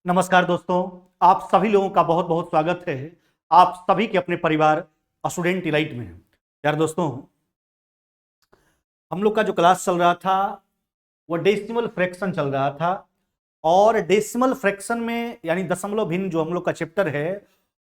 नमस्कार दोस्तों, आप सभी लोगों का बहुत बहुत स्वागत है। आप सभी के अपने परिवार स्टूडेंट इलाइट में। यार दोस्तों, हम लोग का जो क्लास चल रहा था वो डेसिमल फ्रैक्शन चल रहा था। और डेसिमल फ्रैक्शन में यानी दशमलव भिन्न जो हम लोग का चैप्टर है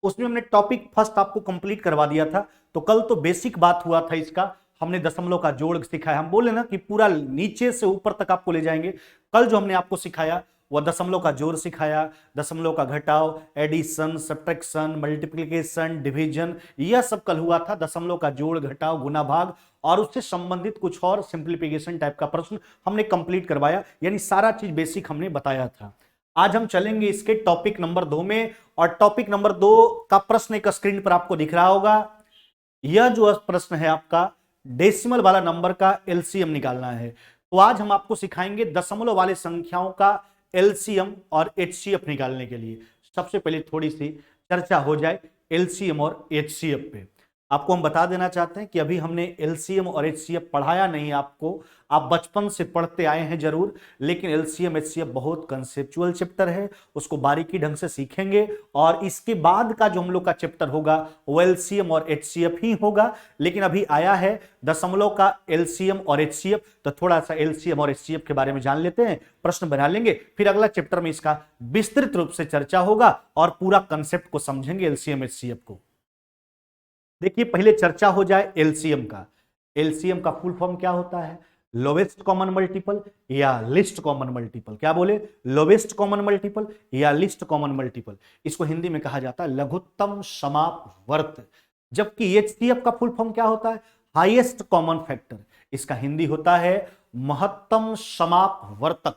उसमें हमने टॉपिक फर्स्ट आपको कंप्लीट करवा दिया था। तो कल तो बेसिक बात हुआ था इसका, हमने दशमलव का जोड़ सिखाया। हम बोले ना कि पूरा नीचे से ऊपर तक आपको ले जाएंगे। कल जो हमने आपको सिखाया वह दशमलव का जोड़ सिखाया, दशमलव का घटाव, एडिशन, सब्ट्रैक्शन, मल्टीप्लिकेशन, डिवीजन, यह सब कल हुआ था। दशमलव का जोड़, घटाव, गुना, भाग और उससे संबंधित कुछ और सिंप्लीफिकेशन टाइप का प्रश्न हमने कंप्लीट करवाया, यानी सारा चीज बेसिक हमने बताया था। आज हम चलेंगे इसके टॉपिक नंबर 2 में। और टॉपिक नंबर 2 का प्रश्न एक स्क्रीन पर आपको दिख रहा होगा। यह जो प्रश्न है आपका डेसिमल वाला नंबर का एलसीएम निकालना है। तो आज हम आपको सिखाएंगे दशमलव वाले संख्याओं का एलसीएम और एचसीएफ निकालने के लिए। सबसे पहले थोड़ी सी चर्चा हो जाए एलसीएम और एचसीएफ पे। आपको हम बता देना चाहते हैं कि अभी हमने एलसीएम और एचसीएफ पढ़ाया नहीं आपको। आप बचपन से पढ़ते आए हैं जरूर, लेकिन एलसीएम एचसीएफ बहुत कंसेप्चुअल चैप्टर है, उसको बारीकी ढंग से सीखेंगे। और इसके बाद का जो हम लोग का चैप्टर होगा वो एलसीएम और एचसीएफ ही होगा। लेकिन अभी आया है दशमलव का एलसीएम और एचसीएफ, तो थोड़ा सा एलसीएम और एचसीएफ के बारे में जान लेते हैं, प्रश्न बना लेंगे, फिर अगला चैप्टर में इसका विस्तृत रूप से चर्चा होगा और पूरा कंसेप्ट को समझेंगे एलसीएम एचसीएफ को। देखिए, पहले चर्चा हो जाए एलसीएम का। एलसीएम का फुल फॉर्म क्या होता है? लोवेस्ट कॉमन मल्टीपल या लिस्ट कॉमन मल्टीपल। क्या बोले? लोवेस्ट कॉमन मल्टीपल या लिस्ट कॉमन मल्टीपल। इसको हिंदी में कहा जाता है लघुत्तम समापवर्त। जबकि एचसीएफ का फुल फॉर्म क्या होता है? Highest common factor. इसका हिंदी होता है महत्तम समापवर्तक।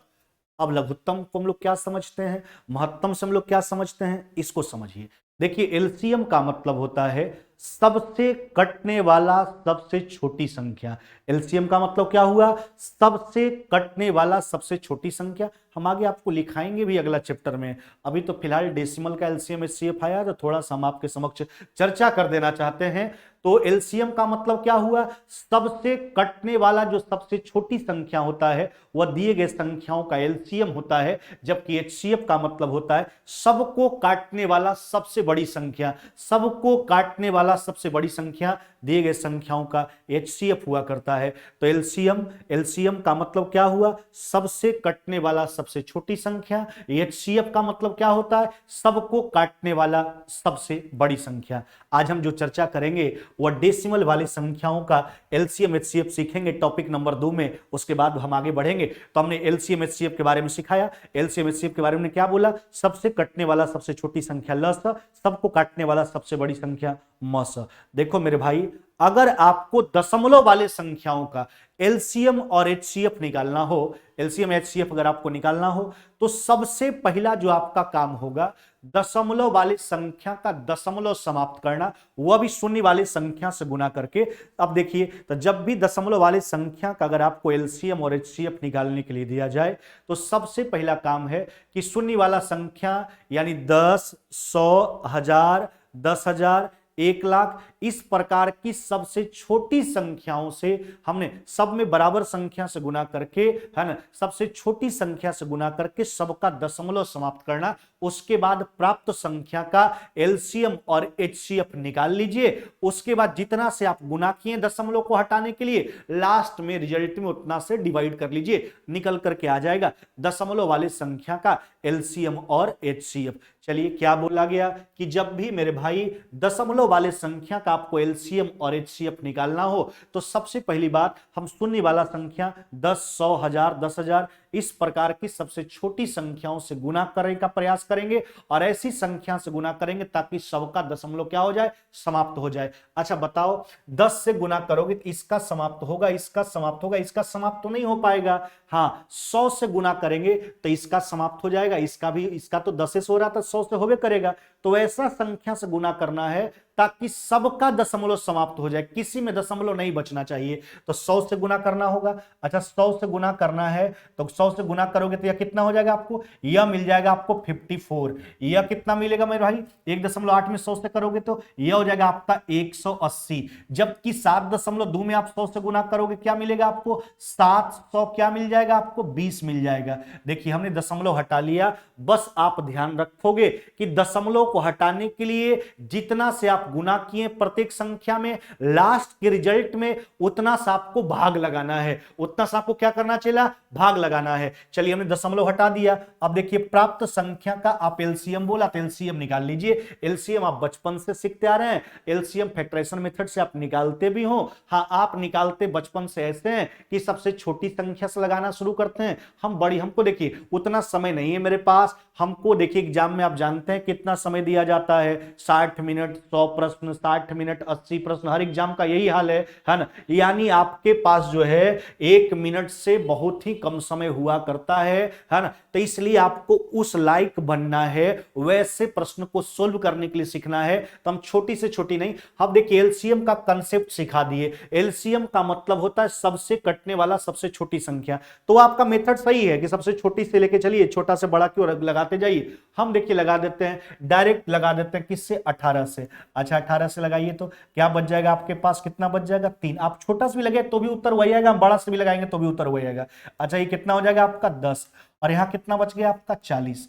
अब लघुत्तम को हम लोग क्या समझते हैं, महत्तम से हम लोग क्या समझते हैं, इसको समझिए। देखिए, एलसीएम का मतलब होता है सबसे कटने वाला सबसे छोटी संख्या। एलसीएम का मतलब क्या हुआ? सबसे कटने वाला सबसे छोटी संख्या। हम आगे आपको लिखाएंगे भी अगला चैप्टर में। अभी तो फिलहाल डेसिमल का एलसीएम एचसीएफ आया, तो थोड़ा सा हम आपके समक्ष चर्चा कर देना चाहते हैं। तो एलसीएम का मतलब क्या हुआ? सबसे कटने वाला जो सबसे छोटी संख्या होता है वह दिए गए संख्याओं का एलसीएम होता है। जबकि एचसीएफ का मतलब होता है सबको काटने वाला सबसे बड़ी संख्या। सबको काटने वाला सबसे बड़ी संख्या दिए गए संख्याओं का एचसीएफ हुआ करता है। तो एलसीएम का मतलब क्या हुआ? सबसे कटने वाला सबसे छोटी संख्या। एचसीएफ का मतलब क्या होता है? सबको काटने वाला सबसे बड़ी संख्या। आज हम जो चर्चा करेंगे वह डेसिमल वाली संख्याओं का एलसीएम एचसीएफ सीखेंगे टॉपिक नंबर 2 में। उसके बाद हम आगे बढ़ेंगे। तो हमने एलसीएम एचसीएफ के बारे में सिखाया। एलसीएम एचसीएफ के बारे में क्या बोला? सबसे कटने वाला सबसे छोटी संख्या लस, सबको काटने वाला सबसे बड़ी संख्या मस। देखो मेरे भाई, अगर आपको दशमलव वाले संख्याओं का एलसीएम और एचसीएफ निकालना हो, एलसीएम एचसीएफ अगर आपको निकालना हो, तो सबसे पहला जो आपका काम होगा दशमलव वाली संख्या का दशमलव समाप्त करना, वह भी शून्य वाली संख्या से गुना करके। अब देखिए, तो जब भी दशमलव वाली संख्या का अगर आपको एलसीएम और एचसीएफ निकालने के लिए दिया जाए, तो सबसे पहला काम है कि शून्य वाला संख्या यानी 10, 100, 1000, 10,000, 1,00,000, इस प्रकार की सबसे छोटी संख्याओं से हमने सब में बराबर संख्या से गुना करके, है ना, सबसे छोटी संख्या से गुना करके सबका दशमलव समाप्त करना। उसके बाद प्राप्त संख्या का एलसीएम और एचसीएफ निकाल लीजिए। उसके बाद जितना से आप गुना किए दशमलव को हटाने के लिए, लास्ट में रिजल्ट में उतना से डिवाइड कर लीजिए, निकल करके आ जाएगा दशमलव वाली संख्या का एलसीएम और एचसीएफ। चलिए, क्या बोला गया कि जब भी मेरे भाई दशमलव वाले संख्या का आपको एलसीएम और एचसीएफ निकालना हो, तो सबसे पहली बात हम शून्य वाला संख्या 10, 100, 1000, 10,000 इस प्रकार की सबसे छोटी संख्याओं से गुना करने का प्रयास करेंगे। और ऐसी संख्या से गुना करेंगे ताकि सबका दशमलव क्या हो जाए? समाप्त हो जाए। अच्छा बताओ, 10 से गुना करोगे तो इसका समाप्त होगा, इसका समाप्त होगा, इसका समाप्त तो नहीं हो पाएगा। हाँ, 100 से गुना करेंगे तो इसका समाप्त हो जाएगा, इसका भी, इसका तो 10 से हो रहा था, 100 से होवे करेगा। तो ऐसा संख्या से गुना करना है ताकि सबका दशमलव समाप्त हो जाए, किसी में दशमलव नहीं बचना चाहिए। तो 100 से गुना करना होगा। अच्छा 100 से गुना करना है तो 100 से गुना करोगे तो यह कितना हो जाएगा आपको, यह मिल जाएगा आपको 54। यह कितना मिलेगा मेरे भाई, 1.8 में 100 से करोगे तो यह हो जाएगा आपका 180। जबकि 7.2 में आप 100 से गुना करोगे क्या मिलेगा आपको, 700 क्या मिल जाएगा आपको, 20 मिल जाएगा। देखिए हमने दशमलव हटा लिया। बस आप ध्यान रखोगे कि दशमलव को हटाने के लिए जितना से आप गुना किए प्रत्येक संख्या में, लास्ट के रिजल्ट में उतना सा आपको भाग लगाना है, उतना सा आपको क्या करना चाहिए, भाग लगाना है। चलिए हमने दशमलव हटा दिया। अब देखिए प्राप्त संख्या का आप एलसीएम बोला तो एलसीएम निकाल लीजिए। एलसीएम आप बचपन से सीखते आ रहे हैं, एलसीएम फैक्टराइजेशन मेथड से आप निकालते भी हो। हाँ आप निकालते बचपन से ऐसे हैं कि सबसे छोटी संख्या से लगाना शुरू करते हैं। हमको देखिए उतना समय नहीं है मेरे पास। हमको देखिए एग्जाम में आप जानते हैं कितना समय दिया जाता है, 60 मिनट 100 प्रश्न, 60 मिनट 80 प्रश्न, हर एग्जाम का यही हाल है ना। यानी आपके पास जो है 1 मिनट से बहुत ही कम समय हुआ करता है ना। तो इसलिए आपको उस लायक बनना है, वैसे प्रश्न को सोल्व करने के लिए सीखना है। तो हम छोटी से छोटी नहीं, अब देखिए एलसीएम का कंसेप्ट सिखा दिए। एलसीएम का मतलब होता है सबसे कटने वाला सबसे छोटी संख्या। तो आपका मेथड सही है कि सबसे छोटी से लेके चलिए, छोटा से बड़ा क्यों लगाते जाइए। हम देखिए लगा देते हैं, डायरेक्ट लगा देते हैं किससे, 18 से। अच्छा 18 से लगाइए तो क्या बच जाएगा आपके पास, कितना बच जाएगा, 3। आप छोटा से भी लगे तो भी उत्तर वही आएगा, बड़ा से भी लगाएंगे तो भी उत्तर वही आएगा। अच्छा ये कितना हो जाएगा आपका 10, और यहां कितना बच गया आपका 40।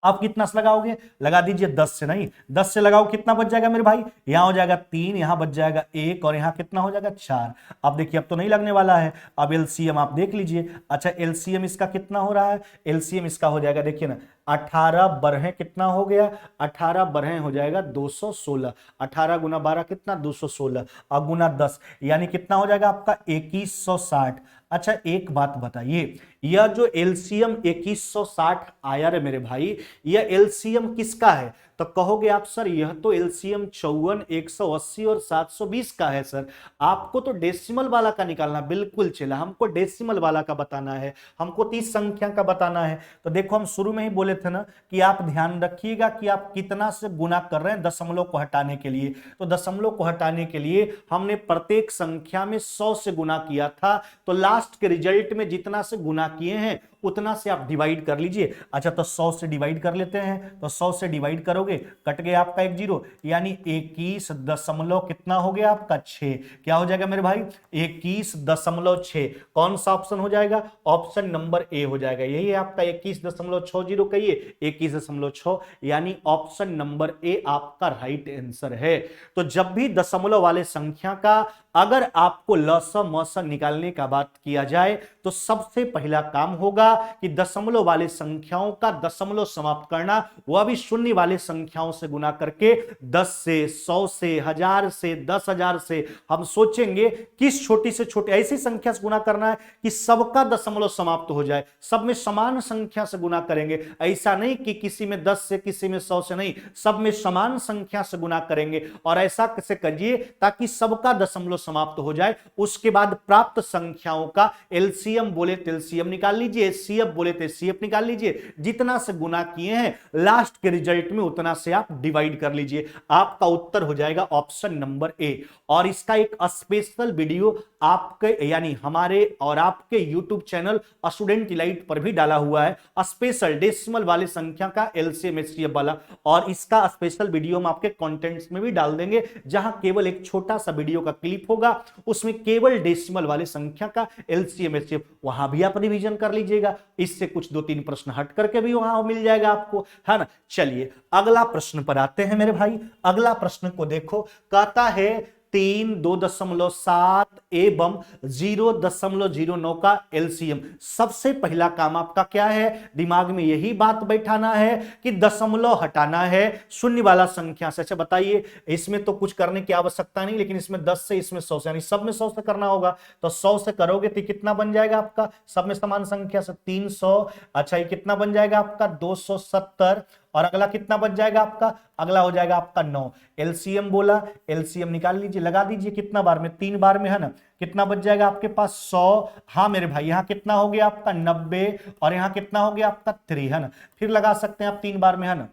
आप कितना से लगाओगे, लगा दीजिए 10 से, नहीं 10 से लगाओ कितना बच जाएगा मेरे भाई, यहां हो जाएगा 3, यहां बच जाएगा 1, और यहां कितना हो जाएगा 4। अब देखिए अब तो नहीं लगने वाला है। अब एलसीएम आप देख लीजिए। अच्छा एलसीएम इसका कितना हो रहा है, एलसीएम इसका हो जाएगा देखिए ना 18 बरहे कितना हो गया, 18 बरहे हो जाएगा 216। 18 गुना 12 कितना 216, और गुना 10 यानी कितना हो जाएगा आपका 2160। अच्छा एक बात बताइए, यह जो एलसीएम 2160 आया रे मेरे भाई, यह एलसीएम किसका है। तो कहोगे आप सर यह तो एलसीएम 54, 180 और 720 का है सर। आपको तो डेसिमल वाला का निकालना, बिल्कुल चला, हमको डेसिमल वाला का बताना है, हमको 30 संख्या का बताना है। तो देखो हम शुरू में ही बोले थे ना कि आप ध्यान रखिएगा कि आप कितना से गुना कर रहे हैं दशमलव को हटाने के लिए। तो दशमलव को हटाने के लिए हमने प्रत्येक संख्या में 100 से गुना किया था। तो लास्ट के रिजल्ट में जितना से गुना किए हैं उतना से आप डिवाइड कर लीजिए। अच्छा तो 100 से डिवाइड कर लेते हैं। तो 100 से डिवाइड करोगे, कट गया आपका एक जीरो, यानी 21 दशमलव कितना हो गया आपका 6। क्या हो जाएगा मेरे भाई, 21.6। कौन सा ऑप्शन हो जाएगा, ऑप्शन नंबर ए हो जाएगा। यही है आपका 21.60 कहिए 21.6, यानी ऑप्शन नंबर ए आपका राइट आंसर है। तो जब भी दशमलव वाले संख्या का अगर आपको लस मस निकालने का बात किया जाए तो सबसे पहला काम होगा कि दशमलव वाले संख्याओं का दशमलव समाप्त करना, वह भी शून्य वाले संख्याओं से गुना करके 10 से 100 से 1000 से 10,000 से। हम सोचेंगे किस छोटी से छोटी ऐसी संख्या से गुना करना है कि सबका दशमलव समाप्त हो जाए, सब में समान संख्या से गुना करेंगे। ऐसा नहीं कि किसी में 10 से किसी में 100 से, नहीं, सब में समान संख्या से गुना करेंगे। और ऐसा कैसे करिए ताकि सबका दशमलव समाप्त हो जाए। उसके बाद प्राप्त संख्याओं का एलसीएम बोले तो एलसीएम निकाल लीजिए, एचसीएफ बोले तो एचसीएफ निकाल लीजिए। जितना से गुना किए हैं लास्ट के रिजल्ट में उतना से आप डिवाइड कर लीजिए। आपका उत्तर हो जाएगा ऑप्शन नंबर ए। और इसका एक स्पेशल वीडियो आपके यानी हमारे और आपके यूट्यूब चैनल स्टूडेंट इलाइट पर भी डाला हुआ है, स्पेशल डेसिमल वाले संख्या का एलसीएम एचसीएफ वाला। और इसका स्पेशल वीडियो हम आपके कंटेंट्स में भी डाल देंगे, जहां केवल एक छोटा सा वीडियो का क्लिप होगा, उसमें केवल डेसिमल वाले संख्या का एलसीएम एचसीएफ, वहां भी आप रिवीजन कर लीजिएगा। इससे कुछ 2-3 प्रश्न हट करके भी वहां मिल जाएगा आपको, है ना। चलिए अगला प्रश्न पर आते हैं मेरे भाई। अगला प्रश्न को देखो, कहता है 3, 2.7 एवं 0.09 का एलसीएम। सबसे पहला काम आपका क्या है, दिमाग में यही बात बैठाना है कि दशमलव हटाना है शून्य वाला संख्या से। अच्छा बताइए, इसमें तो कुछ करने की आवश्यकता नहीं, लेकिन इसमें 10 से इसमें 100 से, यानी सब में 100 से करना होगा। तो 100 से करोगे तो कितना बन जाएगा आपका, सब में समान संख्या से 300। अच्छा ये कितना बन जाएगा आपका 270, और अगला कितना बच जाएगा आपका, अगला हो जाएगा आपका 9। एलसीएम बोला, एलसीएम निकाल लीजिए, लगा दीजिए कितना बार में, 3 बार में, है ना। कितना बच जाएगा आपके पास 100। हाँ मेरे भाई यहां कितना हो गया आपका 90, और यहां कितना हो गया आपका 3, है ना। फिर लगा सकते हैं आप 3 बार में, है ना।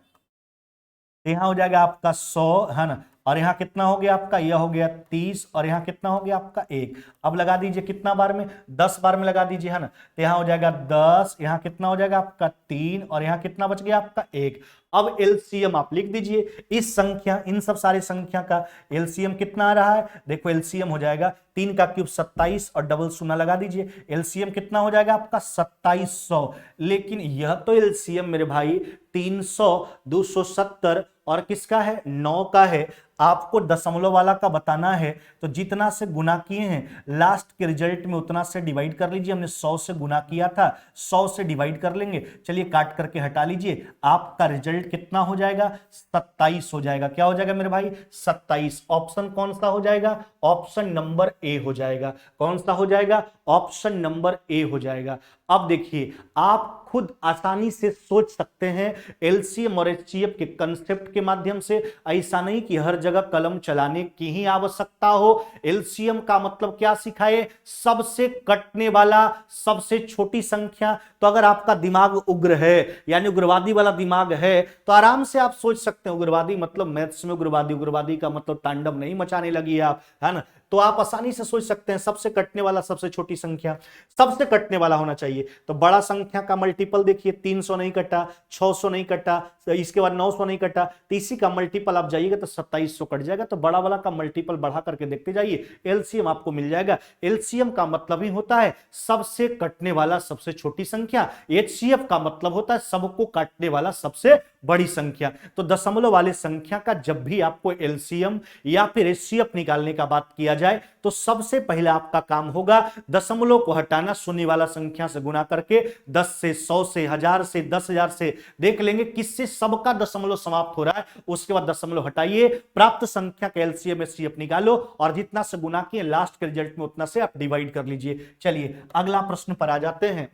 यहां हो जाएगा आपका 100, है ना। और यहाँ कितना हो गया आपका, यह हो गया 30 और यहाँ कितना हो गया आपका 1। अब लगा दीजिए कितना बार में, 10 बार में लगा दीजिए, है ना। तो यहाँ हो जाएगा 10, यहाँ कितना हो जाएगा आपका 3 और यहाँ कितना बच गया आपका 1। अब एलसीएम आप लिख दीजिए इस संख्या, इन सब सारी संख्या का एलसीएम कितना आ रहा है, देखो एलसीएम हो जाएगा 3 का क्यूब 27 और डबल शून्य लगा दीजिए, एलसीएम कितना हो जाएगा आपका 2700। लेकिन यह तो एलसीएम मेरे भाई 300, 270 और किसका है, 9 का है। आपको दशमलव वाला का बताना है तो जितना से गुना किए हैं लास्ट के रिजल्ट में उतना से डिवाइड कर लीजिए। हमने 100 से गुना किया था, 100 से डिवाइड कर लेंगे। चलिए काट करके हटा लीजिए, आपका रिजल्ट कितना हो जाएगा, 27 हो जाएगा। क्या हो जाएगा मेरे भाई, 27। ऑप्शन कौन सा हो जाएगा, ऑप्शन नंबर ए हो जाएगा। कौन सा हो जाएगा, ऑप्शन नंबर ए हो जाएगा। अब देखिए आप खुद आसानी से सोच सकते हैं एलसीएम और एचसीएफ के कंसेप्ट के माध्यम से। ऐसा नहीं कि हर जगह कलम चलाने की ही आवश्यकता हो। एलसीएम का मतलब क्या सिखाए, सबसे कटने वाला सबसे छोटी संख्या। तो अगर आपका दिमाग उग्र है यानी उग्रवादी वाला दिमाग है तो आराम से आप सोच सकते हैं। उग्रवादी मतलब मैथ्स में उग्रवादी, उग्रवादी का मतलब तांडव नहीं मचाने लगी आप, है ना। तो आप आसानी से सोच सकते हैं सबसे कटने वाला सबसे छोटी संख्या, सबसे कटने वाला होना चाहिए। तो बड़ा संख्या का मल्टीपल देखिए, 300 नहीं कटा, 600 नहीं कटा, इसके बाद 900 नहीं कटा, तो इसी का मल्टीपल आप जाइएगा तो 2700 कट जाएगा। तो बड़ा वाला का मल्टीपल बढ़ा करके देखते जाइए, एलसीएम आपको मिल जाएगा। एलसीएम का मतलब ही होता है सबसे कटने वाला सबसे छोटी संख्या, एचसीएफ का मतलब होता है सबको काटने वाला सबसे बड़ी संख्या। तो दशमलव वाले संख्या का जब भी आपको एलसीएम या फिर एचसीएफ निकालने का बात किया जाए तो सबसे पहले आपका काम होगा दशमलव को हटाना, शून्य वाला संख्या से गुना करके 10 से 100 से 1000 से 10,000 से देख लेंगे किससे सबका दशमलव समाप्त हो रहा है। उसके बाद दशमलव हटाइए, प्राप्त संख्या का एलसीएम एचसीएफ निकालो और जितना से गुना किए लास्ट के रिजल्ट में उतना से आप डिवाइड कर लीजिए। चलिए अगला प्रश्न पर आ जाते हैं।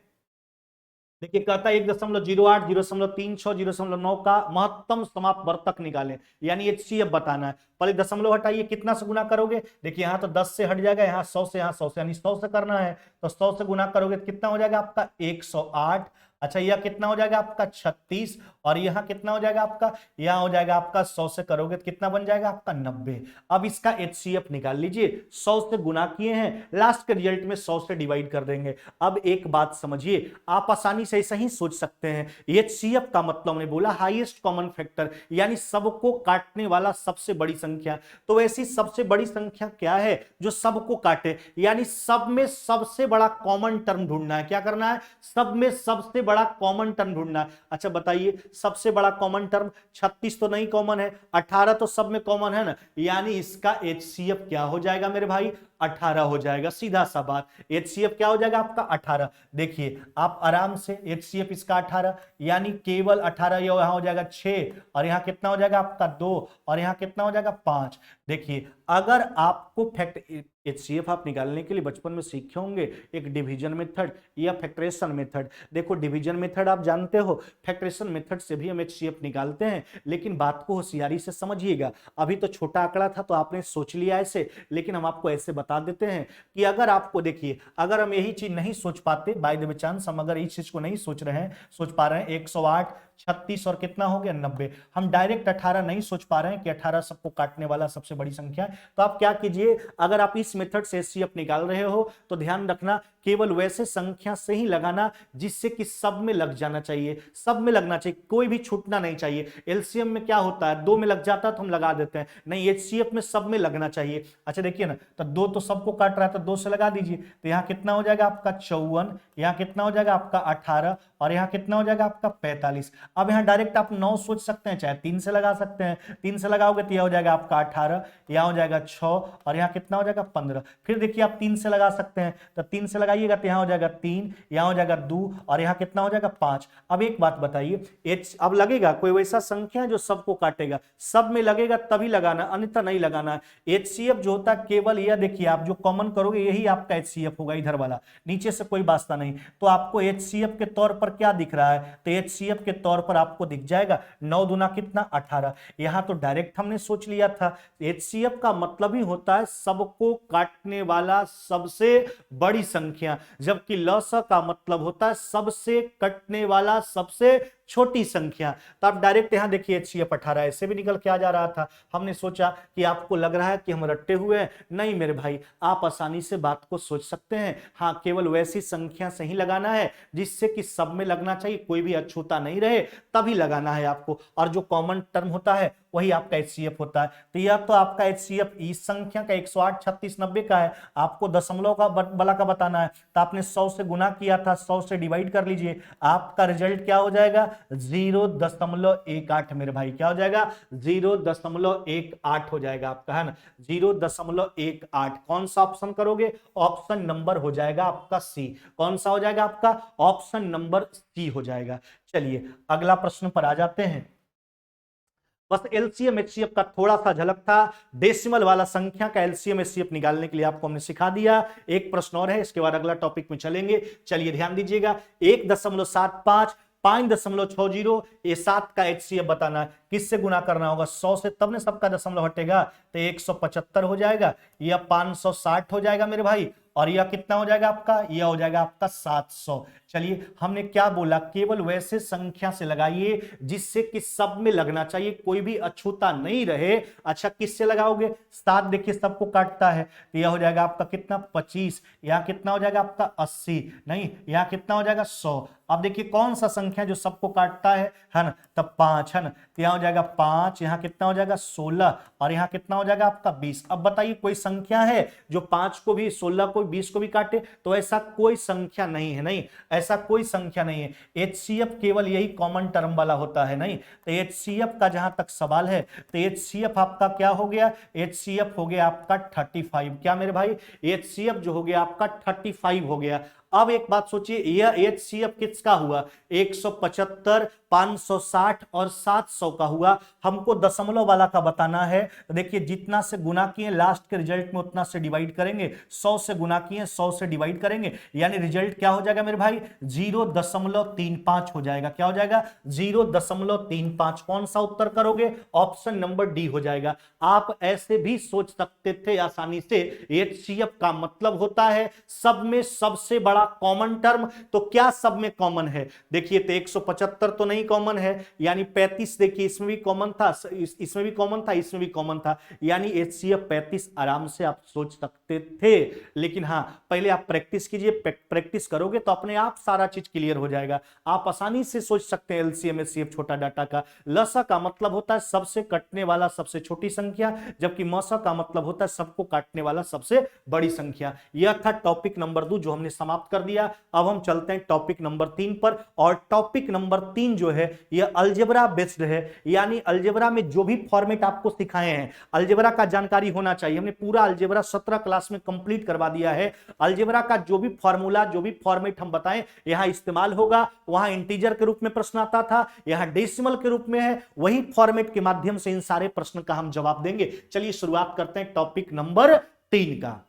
देखिए कहता है 1.08, 0.36, 0.9 का महत्तम समाप्त वर्तक निकालें, यानी एचसीएफ बताना है। पहले दशमलव हटाइए, कितना से गुना करोगे, देखिए यहाँ तो 10 से हट जाएगा, यहाँ 100 से, यहाँ 100 से, यानी 100 से करना है तो 100 से गुना करोगे तो कितना हो जाएगा आपका 108। अच्छा यह कितना हो जाएगा आपका 36 और यहाँ कितना हो जाएगा आपका, यहाँ हो जाएगा आपका 100 से करोगे तो कितना बन जाएगा आपका 90। अब इसका एचसीएफ निकाल लीजिए, 100 से गुना किए हैं, लास्ट के रिजल्ट में 100 से डिवाइड कर देंगे। अब एक बात समझिए, आप आसानी से ऐसा ही सोच सकते हैं, एचसीएफ का मतलब हमने बोला हाईएस्ट कॉमन फैक्टर, यानी सबको काटने वाला सबसे बड़ी संख्या। तो ऐसी सबसे बड़ी संख्या क्या है जो सबको काटे, यानी सब में सबसे बड़ा कॉमन टर्म ढूंढना है। क्या करना है, सब में सबसे बड़ा कॉमन टर्म ढूंढना है। अच्छा बताइए सबसे बड़ा कॉमन टर्म 36 तो नहीं कॉमन है, 18 तो सब में कॉमन है ना, यानी इसका एचसीएफ क्या हो जाएगा मेरे भाई, 18 हो जाएगा। सीधा सा बात, एचसीएफ क्या हो जाएगा आपका 18। देखिए आप आराम से एचसीएफ इसका 18, यानी केवल 18, यहां हो जाएगा 6 और यहां कितना हो जाएगा आपका 2 और यहां कितना हो जाएगा 5। देखिए अगर आपको फैक्ट एचसीएफ आप निकालने के लिए बचपन में सीखे होंगे एक डिवीजन मेथड या फैक्टरेशन मेथड। देखो डिवीजन मेथड आप जानते हो, फैक्टरेशन मेथड से भी हम एचसीएफ निकालते हैं, लेकिन बात को होशियारी से समझिएगा। अभी तो छोटा आंकड़ा था तो आपने सोच लिया ऐसे, लेकिन हम आपको ऐसे बता देते हैं कि अगर आपको, देखिए अगर हम यही चीज नहीं सोच पाते, बाय द चांस हम अगर इस चीज को नहीं सोच पा रहे हैं 108, 36 और कितना हो गया 90, हम डायरेक्ट 18 नहीं सोच पा रहे हैं कि 18 सबको काटने वाला सबसे बड़ी संख्या है, तो आप क्या कीजिए, अगर आप इस मेथड से एचसीएफ निकाल रहे हो तो ध्यान रखना केवल वैसे संख्या से ही लगाना जिससे कि सब में लग जाना चाहिए, सब में लगना चाहिए, कोई भी छूटना नहीं चाहिए। एलसीएम में क्या होता है 2 में लग जाता है तो हम लगा देते हैं, नहीं एचसीएफ में सब में लगना चाहिए। अच्छा देखिए ना, तो 2 तो सबको काट रहा है तो 2 से लगा दीजिए, तो यहाँ कितना हो जाएगा आपका 54, यहाँ कितना हो जाएगा आपका 18 और यहाँ कितना हो जाएगा आपका 45। अब यहाँ डायरेक्ट आप 9 सोच सकते हैं, चाहे 3 से लगा सकते हैं, 3 से लगाओगे तो यह हो जाएगा आपका 18, यहाँ हो जाएगा 6 और यहाँ कितना हो जाएगा 15। फिर देखिए आप 3 से लगा सकते हैं, तो 3 से लगाइएगा तो यहाँ हो जाएगा 3, यहाँ हो जाएगा 2 और यहाँ कितना हो जाएगा 5। अब एक बात बताइए, एच अब लगेगा कोई वैसा संख्या है जो सबको काटेगा, सब में लगेगा तभी लगाना, अन्यथा नहीं लगाना है। एचसीएफ जो होता है केवल यह, देखिए आप जो कॉमन करोगे यही आपका एचसीएफ होगा, इधर वाला, नीचे से कोई वास्ता नहीं। तो आपको एचसीएफ के तौर पर क्या दिख रहा है, तो एचसीएफ के तौर पर आपको दिख जाएगा 9 दूना कितना 18। यहां तो डायरेक्ट हमने सोच लिया था, एचसीएफ का मतलब ही होता है सबको काटने वाला सबसे बड़ी संख्या, जबकि लस का मतलब होता है सबसे कटने वाला सबसे छोटी संख्या। तो आप डायरेक्ट यहां देखिए HCF 18 ऐसे भी निकल के आ जा रहा था। हमने सोचा कि आपको लग रहा है कि हम रट्टे हुए हैं, नहीं मेरे भाई, आप आसानी से बात को सोच सकते हैं। हाँ, केवल वैसी संख्या से ही लगाना है जिससे कि सब में लगना चाहिए, कोई भी अछूता नहीं रहे, तभी लगाना है आपको। और जो कॉमन टर्म होता है वही आपका HCF होता है। तो यह तो आपका HCF इस संख्या का 108 36 90 का है, आपको दशमलव का बला का बताना है। तो आपने 100 से गुना किया था, 100 से डिवाइड कर लीजिए, आपका रिजल्ट क्या हो जाएगा 0.18 मेरे भाई। क्या हो जाएगा 0.18 हो जाएगा आपका, है ना, 0.18। कौन सा ऑप्शन करोगे, ऑप्शन नंबर हो जाएगा आपका सी। कौन सा हो जाएगा आपका, ऑप्शन नंबर सी हो जाएगा। चलिए अगला प्रश्न पर आ जाते हैं। बस एलसीएम एचसीएफ का थोड़ा सा झलक था, डेसिमल वाला संख्या का एलसीएम एचसीएफ निकालने के लिए आपको हमने सिखा दिया। एक प्रश्न और है, इसके बाद अगला टॉपिक में चलेंगे। चलिए ध्यान दीजिएगा, 1.75 5.60, ये 7 का HCF बताना है। किससे गुना करना होगा, 100 से, तब ने सबका दशमलव हटेगा। तो 175 हो जाएगा, या 560 हो जाएगा मेरे भाई, और यह कितना हो जाएगा आपका, यह हो जाएगा आपका 700। चलिए हमने क्या बोला, केवल वैसे संख्या से लगाइए जिससे कि सब में लगना चाहिए, कोई भी अछूता नहीं रहे। अच्छा किससे लगाओगे, 7 देखिए सबको काटता है, तो यह हो जाएगा आपका कितना 25, यहां कितना हो जाएगा आपका 80, नहीं यहां कितना हो जाएगा 100। अब देखिए कौन सा संख्या जो सबको काटता है ना, तब 5 है ना, तो यहां हो जाएगा 5, यहां कितना हो जाएगा 16, और यहां कितना हो जाएगा आपका 20। अब बताइए कोई संख्या है जो 5 को भी 16 को 20 को भी काटे, तो ऐसा कोई संख्या नहीं है, नहीं ऐसा कोई संख्या नहीं है। HCF केवल यही कॉमन टर्म वाला होता है, नहीं तो HCF का जहां तक सवाल है, तो HCF आपका क्या हो गया, HCF हो गया आपका 35। क्या मेरे भाई, HCF जो हो गया आपका 35 हो गया। अब एक बात सोचिए, यह HCF किसका हुआ, 175 560 और 700 का हुआ। हमको दशमलव वाला का बताना है। तो देखिए जितना से गुना किए लास्ट के रिजल्ट में उतना से डिवाइड करेंगे, 100 से गुना किए 100 से डिवाइड करेंगे, यानी रिजल्ट क्या हो जाएगा मेरे भाई 0.35 हो जाएगा। क्या हो जाएगा 0.35। कौन सा उत्तर करोगे, ऑप्शन नंबर डी हो जाएगा। आप ऐसे भी सोच सकते थे आसानी से, HCF का मतलब होता है सब में सबसे बड़ा कॉमन टर्म। तो क्या सब में कॉमन है, देखिए तो 175 तो नहीं कॉमन है, यानी 35 देखिए इसमें भी कॉमन था, इसमें भी कॉमन था, इसमें भी कॉमन था, यानी HCF 35 आराम से आप सोच सकते थे। लेकिन हाँ पहले आप प्रैक्टिस कीजिए, प्रैक्टिस करोगे तो अपने आप सारा चीज क्लियर हो जाएगा। आप आसानी से सोच सकते हैं LCM HCF छोटा डाटा का। लसा का मतलब होता है सबसे कटने वाला सबसे छोटी संख्या, जबकि मौसा का मतलब होता है सबको काटने वाला सबसे बड़ी संख्या। यह था टॉपिक नंबर 2 जो हमने समाप्त कर दिया। अब हम चलते हैं टॉपिक नंबर 3 पर, और टॉपिक नंबर 3 जो है यह अलजेब्रा बेस्ड है, यानी अलजेब्रा में जो भी फॉर्मेट आपको सिखाए हैं, अलजेब्रा का जानकारी होना चाहिए। हमने पूरा अलजेब्रा 17 क्लास में कंप्लीट करवा दिया है। अलजेब्रा का जो भी फॉर्मूला जो भी फॉर्मेट हम बताएं यहां इस्तेमाल होगा। वहां इंटीजर के रूप में प्रश्न आता था, यहां डेसिमल के रूप में है, वही फॉर्मेट के माध्यम से इन सारे प्रश्न का हम जवाब देंगे। चलिए शुरुआत करते हैं टॉपिक नंबर 3 का।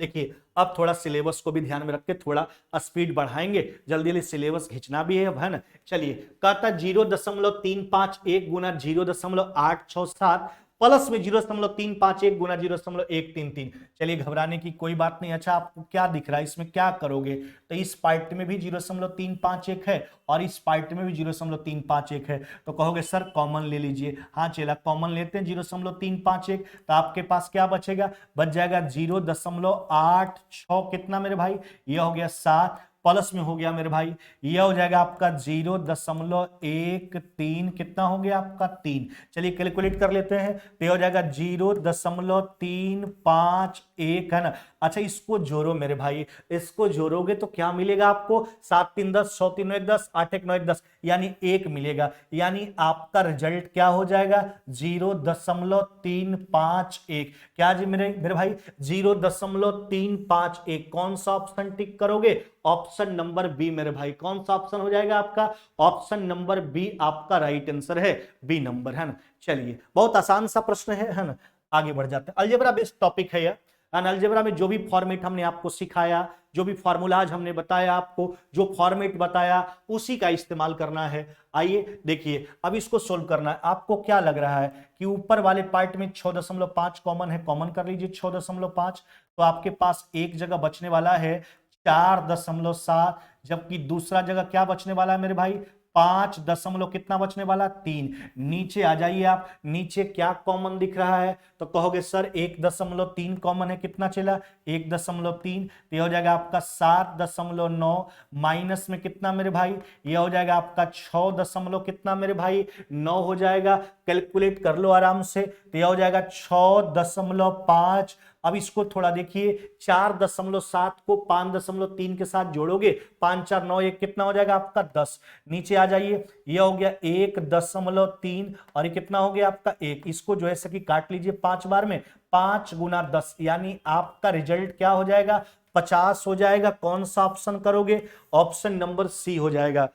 देखिए अब थोड़ा सिलेबस को भी ध्यान में रख के थोड़ा स्पीड बढ़ाएंगे, जल्दी जल्दी सिलेबस खींचना भी है अब, है ना। चलिए कहता 0.351 गुना 0.867 प्लस में 0.351 गुना 0.133। चलिए घबराने की कोई बात नहीं। अच्छा आपको क्या दिख रहा है, इसमें क्या करोगे, तो इस पार्ट में भी 0.351 है और इस पार्ट में भी 0.351 है, तो कहोगे सर कॉमन ले लीजिए। हाँ चला कॉमन लेते हैं 0.351, तो आपके पास क्या बचेगा, बच जाएगा 0.86, कितना मेरे भाई, यह हो गया 7, प्लस में हो गया मेरे भाई, यह हो जाएगा आपका 0.13, कितना हो गया आपका 3। चलिए कैलकुलेट कर लेते हैं, तो यह हो जाएगा 0.351, है ना। अच्छा इसको जोड़ो मेरे भाई, इसको जोड़ोगे तो क्या मिलेगा आपको, 7 3 10, 6 3 9 10, 8 1 9 10, यानी 1 मिलेगा। यानी आपका रिजल्ट क्या हो जाएगा 0.351। क्या जी मेरे भाई 0.351। कौन सा ऑप्शन टिक करोगे, ऑप्शन नंबर बी मेरे भाई। कौन सा ऑप्शन हो जाएगा आपका, ऑप्शन नंबर बी आपका राइट आंसर है, बी नंबर, है ना। चलिए बहुत आसान सा प्रश्न है ना। आगे बढ़ जाते हैं, अलजेब्रा बेस्ड टॉपिक है यह। अलजेब्रा में जो भी फॉर्मेट हमने आपको सिखाया, जो भी फॉर्मूलाज हमने बताया आपको, जो फॉर्मेट बताया उसी का इस्तेमाल करना है। आइए देखिए अब इसको सोल्व करना है। आपको क्या लग रहा है कि ऊपर वाले पार्ट में 6.5 कॉमन है, कॉमन कर लीजिए 6.5, तो आपके पास एक जगह बचने वाला है 4.7, जबकि दूसरा जगह क्या बचने वाला है मेरे भाई 5 दशमलव कितना बचने वाला 3। नीचे आ जाइए आप, नीचे क्या कॉमन दिख रहा है तो कहोगे सर 1.3 कॉमन है, कितना चला 1.3, तो हो जाएगा आपका 7.9 माइनस में कितना मेरे भाई, ये हो जाएगा आपका 6 दशमलव कितना मेरे भाई 9 हो जाएगा। कैलकुलेट कर लो आराम से, तो यह हो जाएगा 6.5। अब इसको थोड़ा देखिए, 4.7 को 5.3 के साथ जोड़ोगे, 5 4 9 1 कितना हो जाएगा आपका 10। नीचे आ जाइए, यह हो गया 1.3 और ये कितना हो गया आपका 1। इसको जो है सकी काट लीजिए 5 बार में, 5 गुना 10 यानी आपका रिजल्ट क्या हो जाएगा 50 हो जाएगा। कौन सा ऑप्शन करोगे, ऑप्शन नंबर सी हो जाएगा।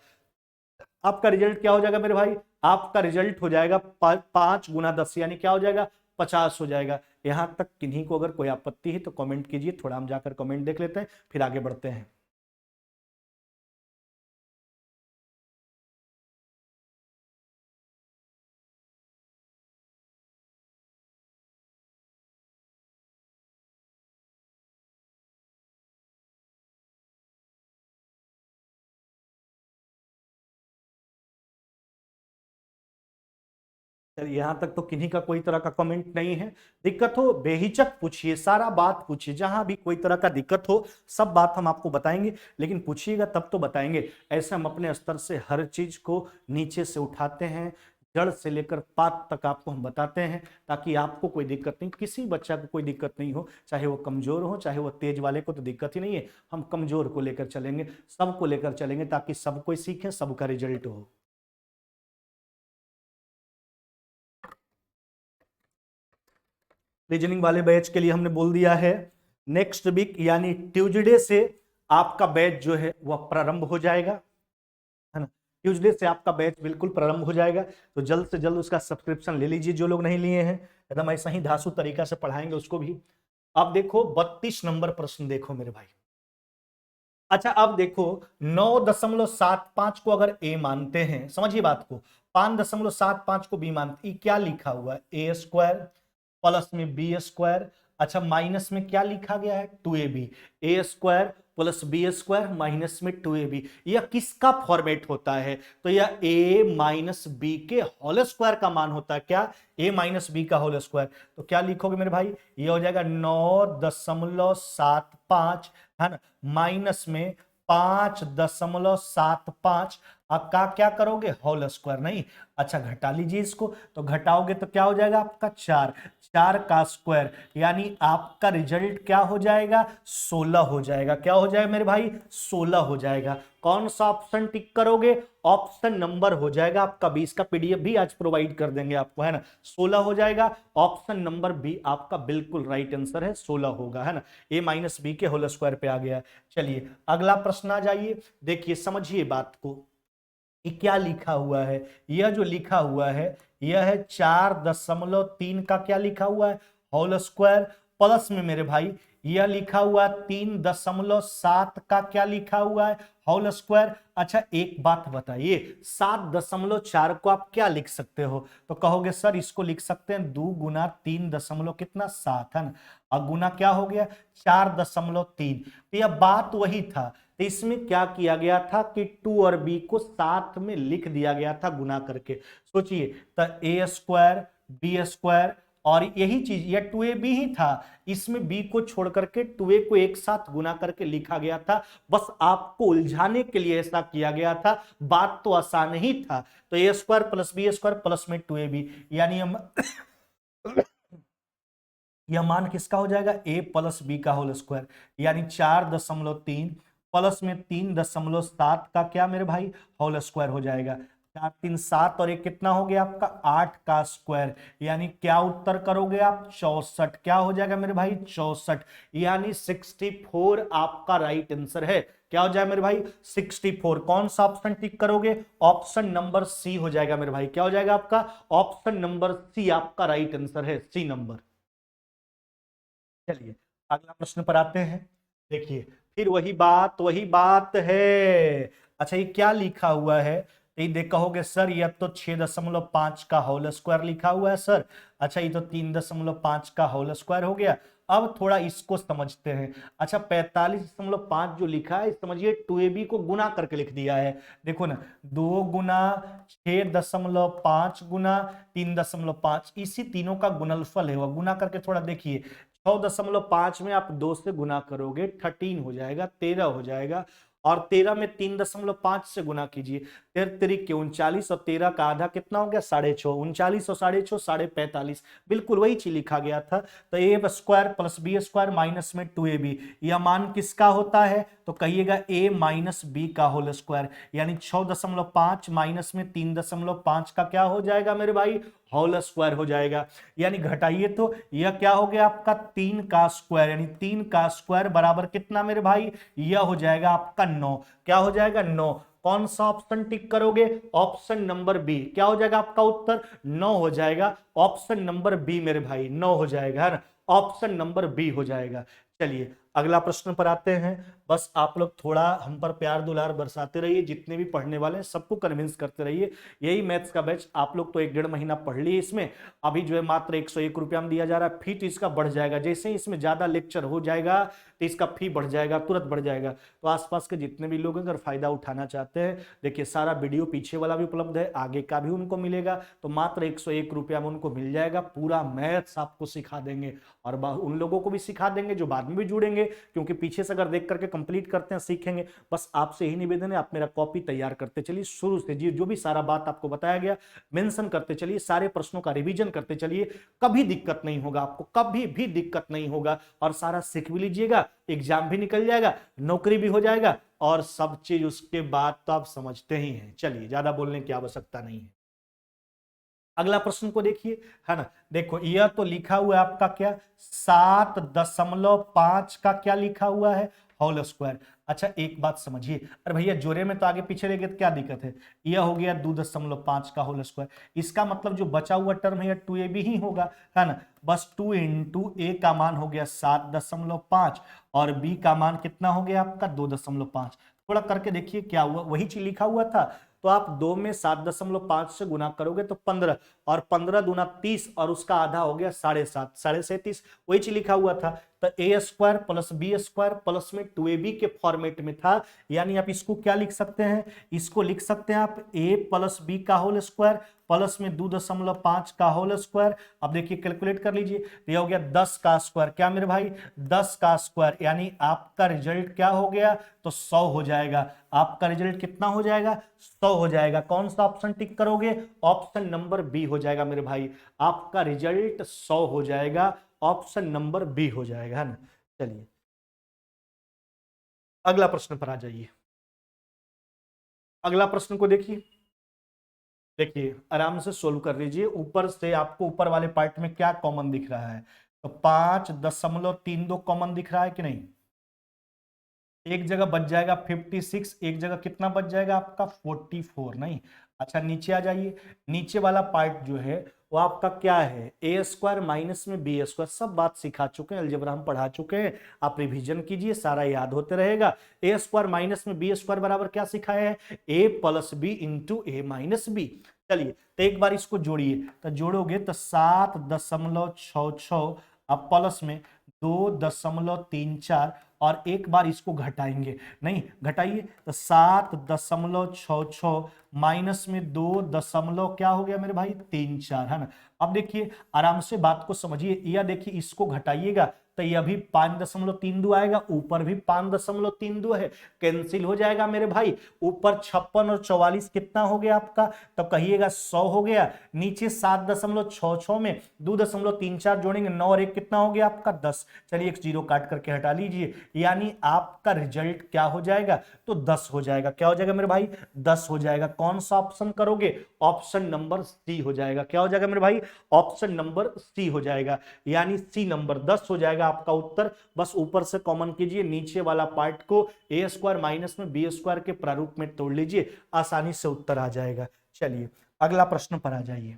आपका रिजल्ट क्या हो जाएगा मेरे भाई, आपका रिजल्ट हो जाएगा 5 गुना 10 यानी क्या हो जाएगा 50 हो जाएगा। यहां तक किन्हीं को अगर कोई आपत्ति है तो कमेंट कीजिए, थोड़ा हम जाकर कमेंट देख लेते हैं फिर आगे बढ़ते हैं। यहां तक तो किन्हीं का कोई तरह का कमेंट नहीं है। दिक्कत हो बेहिचक पूछिए, सारा बात पूछिए, जहां भी कोई तरह का दिक्कत हो सब बात हम आपको बताएंगे, लेकिन पूछिएगा तब तो बताएंगे। ऐसे हम अपने स्तर से हर चीज को नीचे से उठाते हैं, जड़ से लेकर पात तक आपको हम बताते हैं, ताकि आपको कोई दिक्कत नहीं, किसी बच्चा को कोई दिक्कत नहीं हो, चाहे वो कमजोर हो चाहे वो तेज वाले को तो दिक्कत ही नहीं है। हम कमजोर को लेकर चलेंगे, सबको लेकर चलेंगे, ताकि सब कोई सीखे, सबका रिजल्ट हो। रीजनिंग वाले बैच के लिए हमने बोल दिया है नेक्स्ट वीक यानी ट्यूसडे से आपका बैच जो है वह प्रारंभ हो जाएगा, है ना। ट्यूसडे से आपका बैच बिल्कुल प्रारंभ हो जाएगा, तो जल्द से जल्द उसका सब्सक्रिप्शन ले लीजिए जो लोग नहीं लिए हैं। एकदम ऐसा ही धांसू तरीका से पढ़ाएंगे उसको भी। अब देखो 32 नंबर प्रश्न देखो मेरे भाई। अच्छा अब देखो 9.75 को अगर ए मानते हैं, समझिए बात को, 5.75 को बी मानते, ये क्या लिखा हुआ है ए स्क्वायर प्लस में बी स्क्वायर। अच्छा माइनस में क्या लिखा गया है 2ab, A square plus B square minus में 2ab। यह किसका फॉर्मेट होता है, तो यह a माइनस बी के होल स्क्वायर का मान होता है। क्या a माइनस बी का होल स्क्वायर, तो क्या लिखोगे मेरे भाई, ये हो जाएगा 9.75, है ना, माइनस में 5.75 का क्या करोगे होल स्क्वायर, नहीं। अच्छा घटा लीजिए इसको, तो घटाओगे तो क्या हो जाएगा आपका 4, 4 का स्क्वायर यानी आपका रिजल्ट क्या हो जाएगा 16 हो जाएगा। क्या हो जाएगा मेरे भाई 16 हो जाएगा। कौन सा ऑप्शन टिक करोगे, ऑप्शन नंबर हो जाएगा आपका 20 का पीडीएफ भी आज प्रोवाइड कर देंगे आपको, है ना। 16 हो जाएगा, ऑप्शन नंबर बी आपका बिल्कुल राइट आंसर है, 16 होगा, है ना। ए माइनस बी के होल स्क्वायर पे आ गया। चलिए अगला प्रश्न आ जाइए, देखिए समझिए बात को, ये क्या लिखा हुआ है, यह जो लिखा हुआ है यह है 4.3 का क्या लिखा हुआ है होल स्क्वायर, प्लस में मेरे भाई यह लिखा हुआ 3.7 का क्या लिखा हुआ है होल स्क्वायर। अच्छा एक बात बताइए 7.4 को आप क्या लिख सकते हो, तो कहोगे सर इसको लिख सकते हैं 2 गुना 3 दशमलव कितना 7, है ना, और गुना क्या हो गया 4.3। तो यह बात वही था, तो इसमें क्या किया गया था कि 2 और b को साथ में लिख दिया गया था गुना करके। सोचिए तो ए स्क्वायर बी स्क्वायर और यही चीज यह 2ab ही था, इसमें b को छोड़ करके 2a को एक साथ गुना करके लिखा गया था, बस आपको उलझाने के लिए ऐसा किया गया था, बात तो आसान ही था। तो A square plus B square plus में 2ab यानी हम यह मान किसका हो जाएगा a प्लस बी का होल स्क्वायर यानी 4.3 प्लस में 3.7 का क्या मेरे भाई होल स्क्वायर हो जाएगा। 4 3 7 और एक कितना हो गया आपका 8 का स्क्वायर यानी क्या उत्तर करोगे आप 64। क्या हो जाएगा मेरे भाई 64 यानी 64 आपका राइट आंसर है। क्या हो जाएगा मेरे भाई 64। कौन सा ऑप्शन टिक करोगे, ऑप्शन नंबर सी हो जाएगा मेरे भाई। क्या हो जाएगा आपका ऑप्शन नंबर सी आपका राइट आंसर है, सी नंबर। चलिए अगला प्रश्न पर आते हैं, देखिए फिर वही बात है। अच्छा ये क्या लिखा हुआ है, ये देख कहोगे सर ये तो 6.5 का होल स्क्वायर लिखा हुआ है सर। अच्छा ये तो 3.5 का होल स्क्वायर हो गया, अब थोड़ा इसको समझते हैं। अच्छा 45.5 जो लिखा है समझिए 2ab को गुना करके लिख दिया है। देखो ना 2 गुना 6.5 गुना 3.5, इसी तीनों का गुणनफल है, वह गुना करके थोड़ा देखिए 6.5 में आप 2 से गुना करोगे 13 हो जाएगा, 13 हो जाएगा, और 13 में 3.5 से गुना कीजिए, 13 के 39, और 13 का आधा कितना हो गया 6.5, 39 और 6.5 45, बिल्कुल वही चीज लिखा गया था। तो A square plus B square minus में 2ab, यह मान किसका होता है तो कहिएगा a माइनस बी का होल स्क्वायर, यानी 6.5 माइनस में 3.5 का क्या हो जाएगा मेरे भाई होल स्क्वायर हो जाएगा। यानी घटाइए तो यह क्या हो गया आपका 3 का स्क्वायर, यानी 3 का स्क्वायर बराबर कितना मेरे भाई, यह हो जाएगा आपका 9। क्या हो जाएगा 9। कौन सा ऑप्शन टिक करोगे, ऑप्शन नंबर बी। क्या हो जाएगा आपका उत्तर 9 हो जाएगा, ऑप्शन नंबर बी मेरे भाई 9 हो जाएगा, है ना, ऑप्शन नंबर बी हो जाएगा। चलिए अगला प्रश्न पर आते हैं। बस आप लोग थोड़ा हम पर प्यार दुलार बरसाते रहिए, जितने भी पढ़ने वाले हैं सबको कन्विंस करते रहिए। यही मैथ्स का बैच आप लोग तो 1 डेढ़ महीना पढ़ लिए, इसमें अभी जो है मात्र 101 रुपया में दिया जा रहा है, फी तो इसका बढ़ जाएगा, जैसे ही इसमें ज्यादा लेक्चर हो जाएगा तो इसका फी बढ़ जाएगा, तुरंत बढ़ जाएगा। तो आसपास के जितने भी लोग अगर फायदा उठाना चाहते हैं, देखिए सारा वीडियो पीछे वाला भी उपलब्ध है, आगे का भी उनको मिलेगा, तो मात्र 101 रुपया में उनको मिल जाएगा, पूरा मैथ्स आपको सिखा देंगे, और उन लोगों को भी सिखा देंगे जो बाद में भी जुड़ेंगे, क्योंकि पीछे से अगर देख करके कंप्लीट करते हैं सीखेंगे। बस आपसे यही निवेदन है, आप मेरा कॉपी तैयार करते चलिए, शुरू से जी जो भी सारा बात आपको बताया गया मेंशन करते चलिए, सारे प्रश्नों का रिवीजन करते चलिए, कभी दिक्कत नहीं होगा आपको, कभी भी दिक्कत नहीं होगा, और सारा सीख भी लीजिएगा, एग्जाम भी निकल जाएगा, नौकरी भी हो जाएगा, और सब चीज उसके बाद तो आप समझते ही हैं। चलिए ज्यादा बोलने की आवश्यकता नहीं है। अगला प्रश्न को देखिए, है ना, देखो यह तो लिखा हुआ है आपका क्या 7.5 का क्या लिखा हुआ है होल स्क्वायर। अच्छा एक बात समझिए, अरे भैया जोड़े में तो आगे पीछे रहेगा तो क्या दिक्कत है, यह हो गया 2.5 का होल स्क्वायर, इसका मतलब जो बचा हुआ टर्म है 2ab ही होगा, है ना, बस 2 इंटू ए का मान हो गया 7.5 और बी का मान कितना हो गया आपका 2.5। थोड़ा करके देखिए क्या हुआ, वही चीज लिखा हुआ था, तो आप 2 में 7.5 से गुना करोगे तो 15, और 15 दूना 30, और उसका आधा हो गया 7.5, 37, वही चीज लिखा हुआ था। तो A square plus B square plus में 2ab के फॉर्मेट में था, यानी आप इसको क्या लिख सकते हैं, इसको लिख सकते हैं आप a प्लस बी का होल स्क्वायर प्लस में 2.5 का होल स्क्वायर। अब देखिए कैलकुलेट कर लीजिए, तो यह हो गया 10 का स्क्वायर, क्या मेरे भाई 10 का स्क्वायर, यानी आपका रिजल्ट क्या हो गया तो 100 हो जाएगा, आपका रिजल्ट कितना हो जाएगा 100 हो जाएगा। कौन सा ऑप्शन टिक करोगे, ऑप्शन नंबर बी हो जाएगा मेरे भाई, आपका रिजल्ट 100 हो जाएगा, ऑप्शन नंबर बी हो जाएगा, है ना। चलिए अगला प्रश्न पर आ जाइए। अगला प्रश्न को देखिए, देखिए आराम से सोल्व कर लीजिए, ऊपर से आपको ऊपर वाले पार्ट में क्या कॉमन दिख रहा है, तो 5.32 कॉमन दिख रहा है कि नहीं, एक जगह बच जाएगा 56, एक जगह कितना बच जाएगा आपका 44, नहीं। अच्छा नीचे आ जाइए, नीचे वाला पार्ट जो है वो आपका क्या है ए स्क्वायर माइनस में बी स्क्वायर, सब बात सिखा चुके हैं, अलजेब्रा हम पढ़ा चुके हैं, आप रिवीजन कीजिए, सारा याद होते रहेगा। ए स्क्वायर माइनस में बी स्क्वायर बराबर क्या सिखाया है, ए plus b into a minus B. चलिए तो एक बार इसको जोड़िए, तो जोड़ोगे तो 7.66, अब प्लस में 2.34, और एक बार इसको घटाएंगे, नहीं घटाइए, तो 7.66 माइनस में 2 दशमलव क्या हो गया मेरे भाई 34, है ना। अब देखिए आराम से बात को समझिए, या देखिए इसको घटाइएगा तो यह भी 5.32 आएगा, ऊपर भी 5.32 है, कैंसिल हो जाएगा मेरे भाई, ऊपर 56 और 44 कितना हो गया आपका, तो कहिएगा 100 हो गया, नीचे 7.66 में 2.34 जोड़ेंगे 9 और 1 कितना हो गया आपका 10, चलिए एक जीरो काट करके हटा लीजिए, यानी आपका रिजल्ट क्या हो जाएगा तो 10 हो जाएगा। क्या हो जाएगा मेरे भाई 10 हो जाएगा। कौन सा ऑप्शन करोगे, ऑप्शन नंबर सी हो जाएगा। क्या हो जाएगा मेरे भाई, ऑप्शन नंबर सी हो जाएगा, यानी सी नंबर 10 हो जाएगा आपका उत्तर। बस ऊपर से कॉमन कीजिए, नीचे वाला पार्ट को ए स्क्वायर माइनस में बी स्क्वायर के प्रारूप में तोड़ लीजिए, आसानी से उत्तर आ जाएगा। चलिए अगला प्रश्न पर आ जाइए।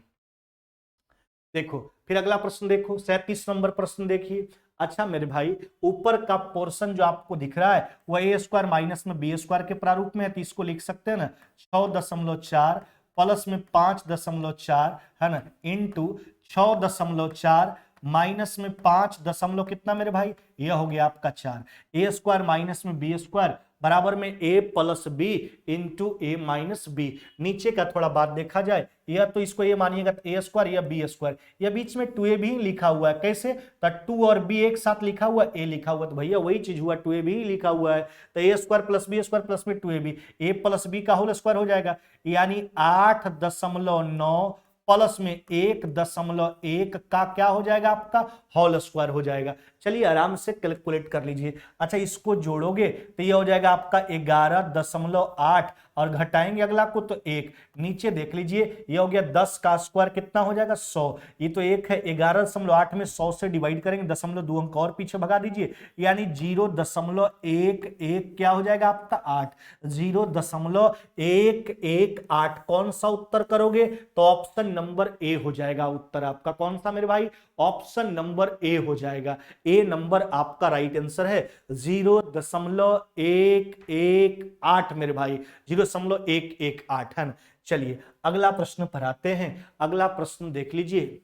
देखो फिर अगला प्रश्न देखो, 37 नंबर प्रश्न देखिए। अच्छा मेरे भाई ऊपर का पोर्शन जो आपको दिख रहा है वह ए स्क्वायर माइनस में बी स्क्वायर के प्रारूप में है, तो इसको लिख सकते हैं ना 6.4 प्लस में 5.4, है ना, इंटू 6.4 माइनस में 5 दशमलव कितना मेरे भाई, यह हो गया आपका 4। ए स्क्वायर माइनस में बी स्क्वायर बराबर में a plus b into a minus b. नीचे का थोड़ा बात देखा जाए, यह तो इसको ये मानिएगा ए स्क्वायर या बी स्क्वायर, यह बीच में 2a भी लिखा हुआ है, कैसे, तो 2 और b एक साथ लिखा हुआ, a लिखा हुआ, तो भैया वही चीज हुआ, 2a भी लिखा हुआ है, तो A square plus B square plus में 2ab, a प्लस बी का होल स्क्वायर हो जाएगा, यानी 8.9 प्लस में 1.1 का क्या हो जाएगा आपका होल स्क्वायर हो जाएगा। चलिए आराम से कैलकुलेट कर लीजिए। अच्छा इसको जोड़ोगे तो ये हो जाएगा आपका 11.8 और घटाएंगे अगला को तो 1, नीचे देख लीजिए ये हो गया 10 का स्क्वायर कितना हो जाएगा 100, ये तो 1 है, 11.8 में 100 से डिवाइड करेंगे, दशमलव 2 अंक और पीछे भगा दीजिए, यानी 0.11 क्या हो जाएगा आपका 8, 0.118। कौन सा उत्तर करोगे, तो ऑप्शन नंबर ए हो जाएगा उत्तर आपका, कौन सा मेरे भाई, ऑप्शन नंबर ए हो जाएगा, ए नंबर आपका राइट आंसर है, 0.118 मेरे भाई, 0.118 है ना। चलिए अगला प्रश्न पर आते हैं, अगला प्रश्न देख लीजिए।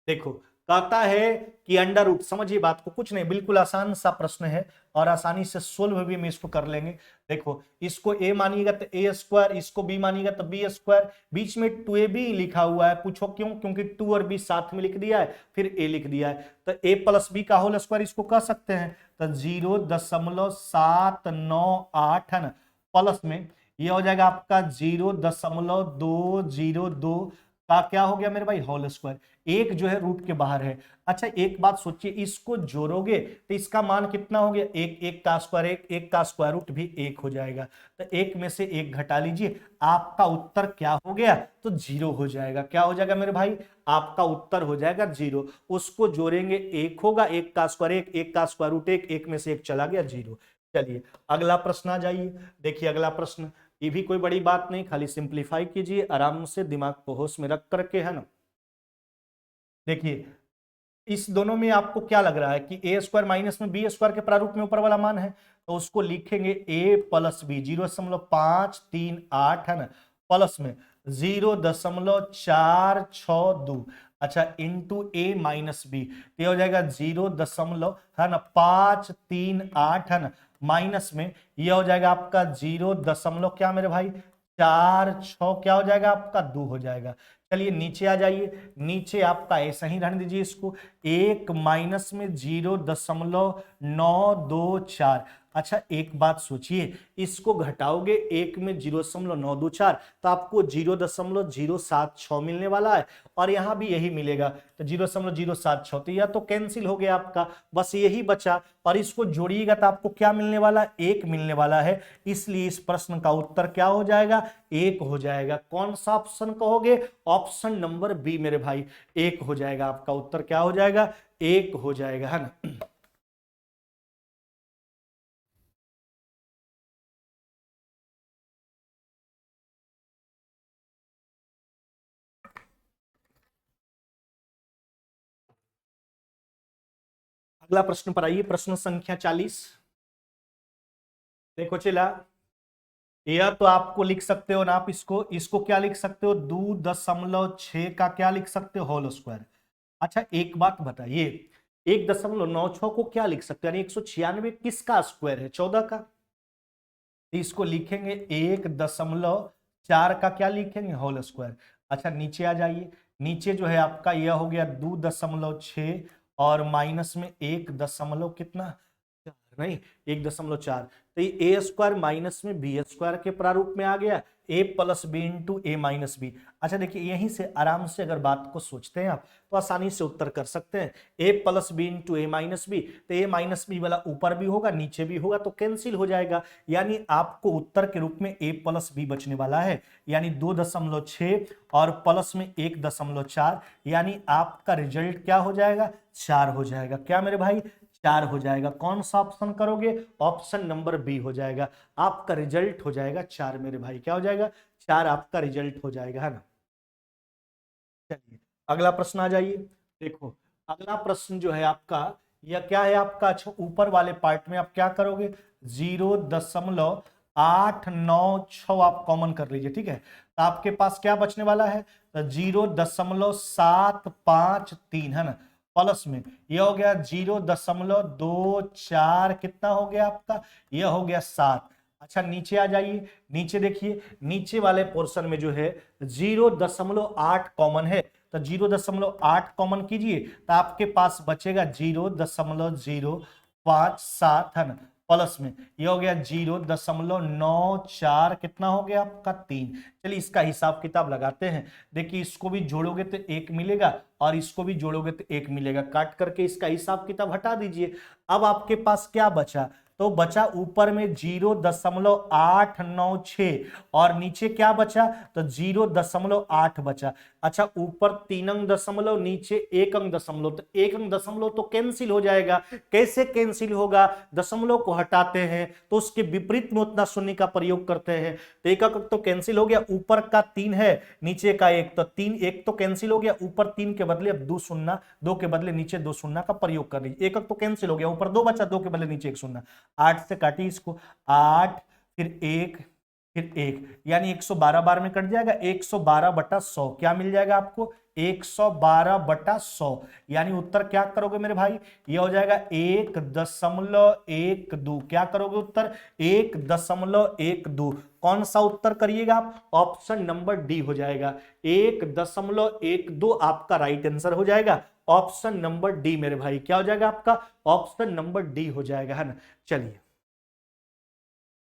देखो कहता है कि अंडर रूट, समझिए बात को, कुछ नहीं, बिल्कुल आसान सा प्रश्न है और आसानी से सोल्व भी हम इसको कर लेंगे। देखो इसको a मानिएगा तो a स्क्वायर, इसको b मानिएगा तो b स्क्वायर, बीच में 2ab लिखा हुआ है, पूछो क्यों, क्योंकि 2 और b साथ में लिख दिया है, फिर a लिख दिया है, तो a प्लस b का होल स्क्वायर इसको कह सकते हैं, तो 0.798 है ना, प्लस में ये हो जाएगा आपका 0.202 का क्या हो गया मेरे भाई होल स्क्वायर, एक जो है रूट के बाहर है। अच्छा एक बात सोचिए, इसको जोड़ोगे तो इसका मान कितना हो गया, एक का स्क्वायर, एक का स्क्वायर रूट भी 1 हो जाएगा, तो 1 में से 1 घटा लीजिए, आपका उत्तर क्या हो गया, तो 0 हो जाएगा। क्या हो जाएगा मेरे भाई, आपका उत्तर हो जाएगा 0, उसको जोड़ेंगे 1 होगा, 1 का स्क्वायर 1, 1 का स्क्वायर रूट 1, 1 में से 1 चला गया 0। चलिए अगला प्रश्न आ जाइए। देखिए अगला प्रश्न, ये भी कोई बड़ी बात नहीं, खाली सिंप्लीफाई कीजिए आराम से, दिमाग को होश में रख करके, है ना। देखिए इस दोनों में आपको क्या लग रहा है कि ए स्क्वायर माइनस में बी स्क्वायर के प्रारूप में ऊपर वाला मान है, तो उसको लिखेंगे a प्लस बी, 0.538 है ना, प्लस में 0.462, अच्छा इंटू ए माइनस बी, तो ये हो जाएगा 0. है ना 538 है ना, माइनस में ये हो जाएगा आपका 0. क्या मेरे भाई 46, क्या हो जाएगा आपका 2 हो जाएगा। चलिए नीचे आ जाइए, नीचे आपका ऐसा ही रहने दीजिए इसको, 1 माइनस में 0.924। अच्छा एक बात सोचिए, इसको घटाओगे 1 में 0.924 तो आपको 0.076 मिलने वाला है, और यहां भी यही मिलेगा, तो 0.076, तो यह तो कैंसिल हो गया आपका, बस यही बचा, और इसको जोड़िएगा तो आपको क्या मिलने वाला, 1 मिलने वाला है, इसलिए इस प्रश्न का उत्तर क्या हो जाएगा, 1 हो जाएगा। कौन सा ऑप्शन कहोगे, ऑप्शन नंबर बी मेरे भाई, 1 हो जाएगा, आपका उत्तर क्या हो जाएगा, 1 हो जाएगा, है ना। अगला प्रश्न पर आइए, प्रश्न संख्या 40। देखो चला, यह तो आपको लिख सकते हो ना आप, इसको क्या लिख सकते हो, 2.6 का क्या लिख सकते हो होल स्क्वायर। अच्छा एक बात बताइए, 1.96 को क्या लिख सकते हैं, यानी 196 किसका स्क्वायर है, 14 का, तो इसको लिखेंगे 1.4 का क्या लिखेंगे होल स्क्वायर। अच्छा नीचे आ जाइए, नीचे जो है आपका यह हो गया 2.6 और माइनस में 1 कितना, नहीं 1.4, तो ये ए स्क्वायर माइनस में बी स्क्वायर के प्रारूप में आ गया, ए plus b into a minus B. अच्छा देखिए यहीं से आराम से अगर बात को सोचते हैं आप तो आसानी से उत्तर कर सकते हैं, ए plus b into a minus B, तो ए माइनस बी वाला ऊपर भी होगा नीचे भी होगा तो कैंसिल हो जाएगा, यानी आपको उत्तर के रूप में ए प्लस बी बचने वाला है, यानी 2.6 और प्लस में 1.4, यानी आपका रिजल्ट क्या हो जाएगा, 4 हो जाएगा। क्या मेरे भाई 4 हो जाएगा। कौन सा ऑप्शन करोगे, ऑप्शन नंबर बी हो जाएगा, आपका रिजल्ट हो जाएगा 4 मेरे भाई, क्या हो जाएगा 4 आपका रिजल्ट हो जाएगा, है ना। चलिए अगला प्रश्न आ जाइए। देखो अगला प्रश्न जो है आपका यह क्या है आपका, अच्छा ऊपर वाले पार्ट में आप क्या करोगे, 0.8 8 9 6 आप कॉमन कर लीजिए, ठीक है। तो आपके पास क्या बचने वाला है, तो 0.753 है ना, प्लस में ये हो गया 0.24, कितना हो गया आपका, ये हो गया 7। अच्छा नीचे आ जाइए, नीचे देखिए, नीचे वाले पोर्शन में जो है 0.8 कॉमन है, तो 0.8 कॉमन कीजिए, तो आपके पास बचेगा 0.057 है ना, प्लस में ये हो गया 0.94, कितना हो गया आपका 3। चलिए इसका हिसाब किताब लगाते हैं। देखिए इसको भी जोड़ोगे तो 1 मिलेगा और इसको भी जोड़ोगे तो 1 मिलेगा, काट करके इसका हिसाब किताब हटा दीजिए। अब आपके पास क्या बचा, तो बचा ऊपर में 0.896 और नीचे क्या बचा, तो 0.8 बचा। अच्छा ऊपर 3 अंक दशमलव, नीचे 1 अंक दशमलव, तो 1 अंक दशमलव तो कैंसिल हो जाएगा। कैसे कैंसिल होगा, दशमलव को हटाते हैं तो उसके विपरीत में उतना शून्य का प्रयोग करते हैं, तो 1 अंक तो कैंसिल हो गया, ऊपर का 3 है नीचे का 1, तो 3 1 तो कैंसिल हो गया, ऊपर 3 के बदले अब 2 शून्य, 2 के बदले नीचे 2 शून्य का प्रयोग कर लीजिए। 1 अंक तो कैंसिल हो गया, ऊपर 2 बचा, 2 के बदले नीचे 1 शून्य, 8 से काटिए इसको, 8 फिर 1 फिर 1, यानी 112 बार में कट जाएगा, 112/100 क्या मिल जाएगा आपको, 112/100, यानी उत्तर क्या करोगे मेरे भाई, ये हो जाएगा 1.12। क्या करोगे उत्तर, 1.12। कौन सा उत्तर करिएगा आप, ऑप्शन नंबर डी हो जाएगा, 1.12 आपका राइट आंसर हो जाएगा। ऑप्शन नंबर डी मेरे भाई क्या हो जाएगा आपका, ऑप्शन नंबर डी हो जाएगा, है ना। चलिए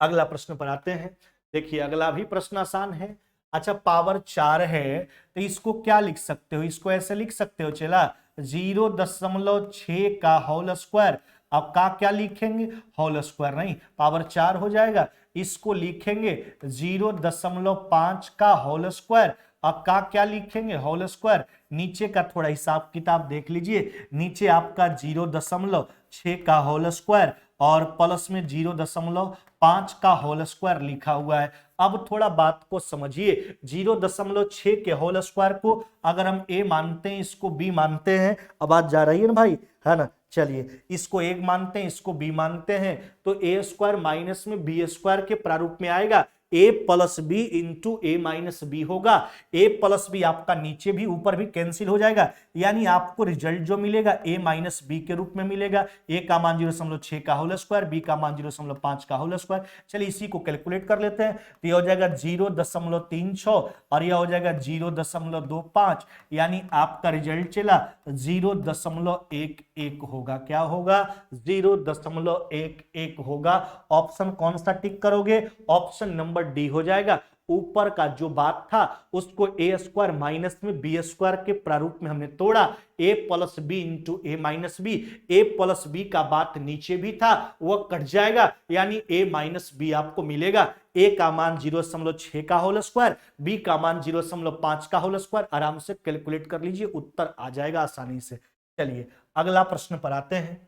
अगला प्रश्न पर आते हैं। देखिए अगला भी प्रश्न आसान है। अच्छा पावर 4 है तो इसको क्या लिख सकते हो, इसको ऐसे लिख सकते हो, चला 0.6 का होल स्क्वायर। अब का क्या लिखेंगे, होल स्क्वायर नहीं, पावर 4 हो जाएगा, इसको लिखेंगे 0.5 का होल स्क्वायर। अब का क्या लिखेंगे, होल स्क्वायर। नीचे का थोड़ा हिसाब किताब देख लीजिए, नीचे आपका 0.6 का होल स्क्वायर और प्लस में 0.5 का होल स्क्वायर लिखा हुआ है। अब थोड़ा बात को समझिए, 0.6 के होल स्क्वायर को अगर हम a मानते हैं, इसको b मानते हैं, अब बात जा रही है ना भाई, है ना। चलिए इसको 1 मानते हैं, इसको b मानते हैं, तो a स्क्वायर माइनस में b स्क्वायर के प्रारूप में आएगा, a plus b into a minus B होगा। a प्लस बी आपका नीचे भी ऊपर भी कैंसिल हो जाएगा, यानी आपको रिजल्ट जो मिलेगा a माइनस बी के रूप में मिलेगा। a का मान 0.6 का होल स्क्वायर, b का मान 0.5 का होल स्क्वायर। चलिए इसी को कैलकुलेट कर लेते हैं, तो यह हो जाएगा 0.36 और यह हो जाएगा 0.25, यानी आपका रिजल्ट चला 0.11 होगा। क्या होगा, 0.11 होगा। ऑप्शन कौन सा टिक करोगे, ऑप्शन नंबर डी हो जाएगा। ऊपर का जो बात था उसको ए स्क्वायर माइनस में बी स्क्वायर के प्रारूप में हमने तोड़ा, ए plus b into a minus B. A plus B का बात नीचे भी था, वह कट जाएगा, यानी ए माइनस बी आपको मिलेगा। ए का मान 0.6 का होल स्क्वायर, बी का मान 0.5 का होल स्क्वायर। आराम से कैलकुलेट कर लीजिए, उत्तर आ जाएगा आसानी से। चलिए अगला प्रश्न पर आते हैं।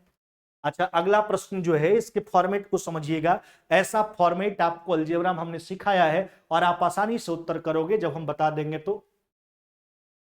अच्छा अगला प्रश्न जो है, इसके फॉर्मेट को समझिएगा। ऐसा फॉर्मेट आपको अलजेब्रा में हमने सिखाया है और आप आसानी से उत्तर करोगे जब हम बता देंगे तो।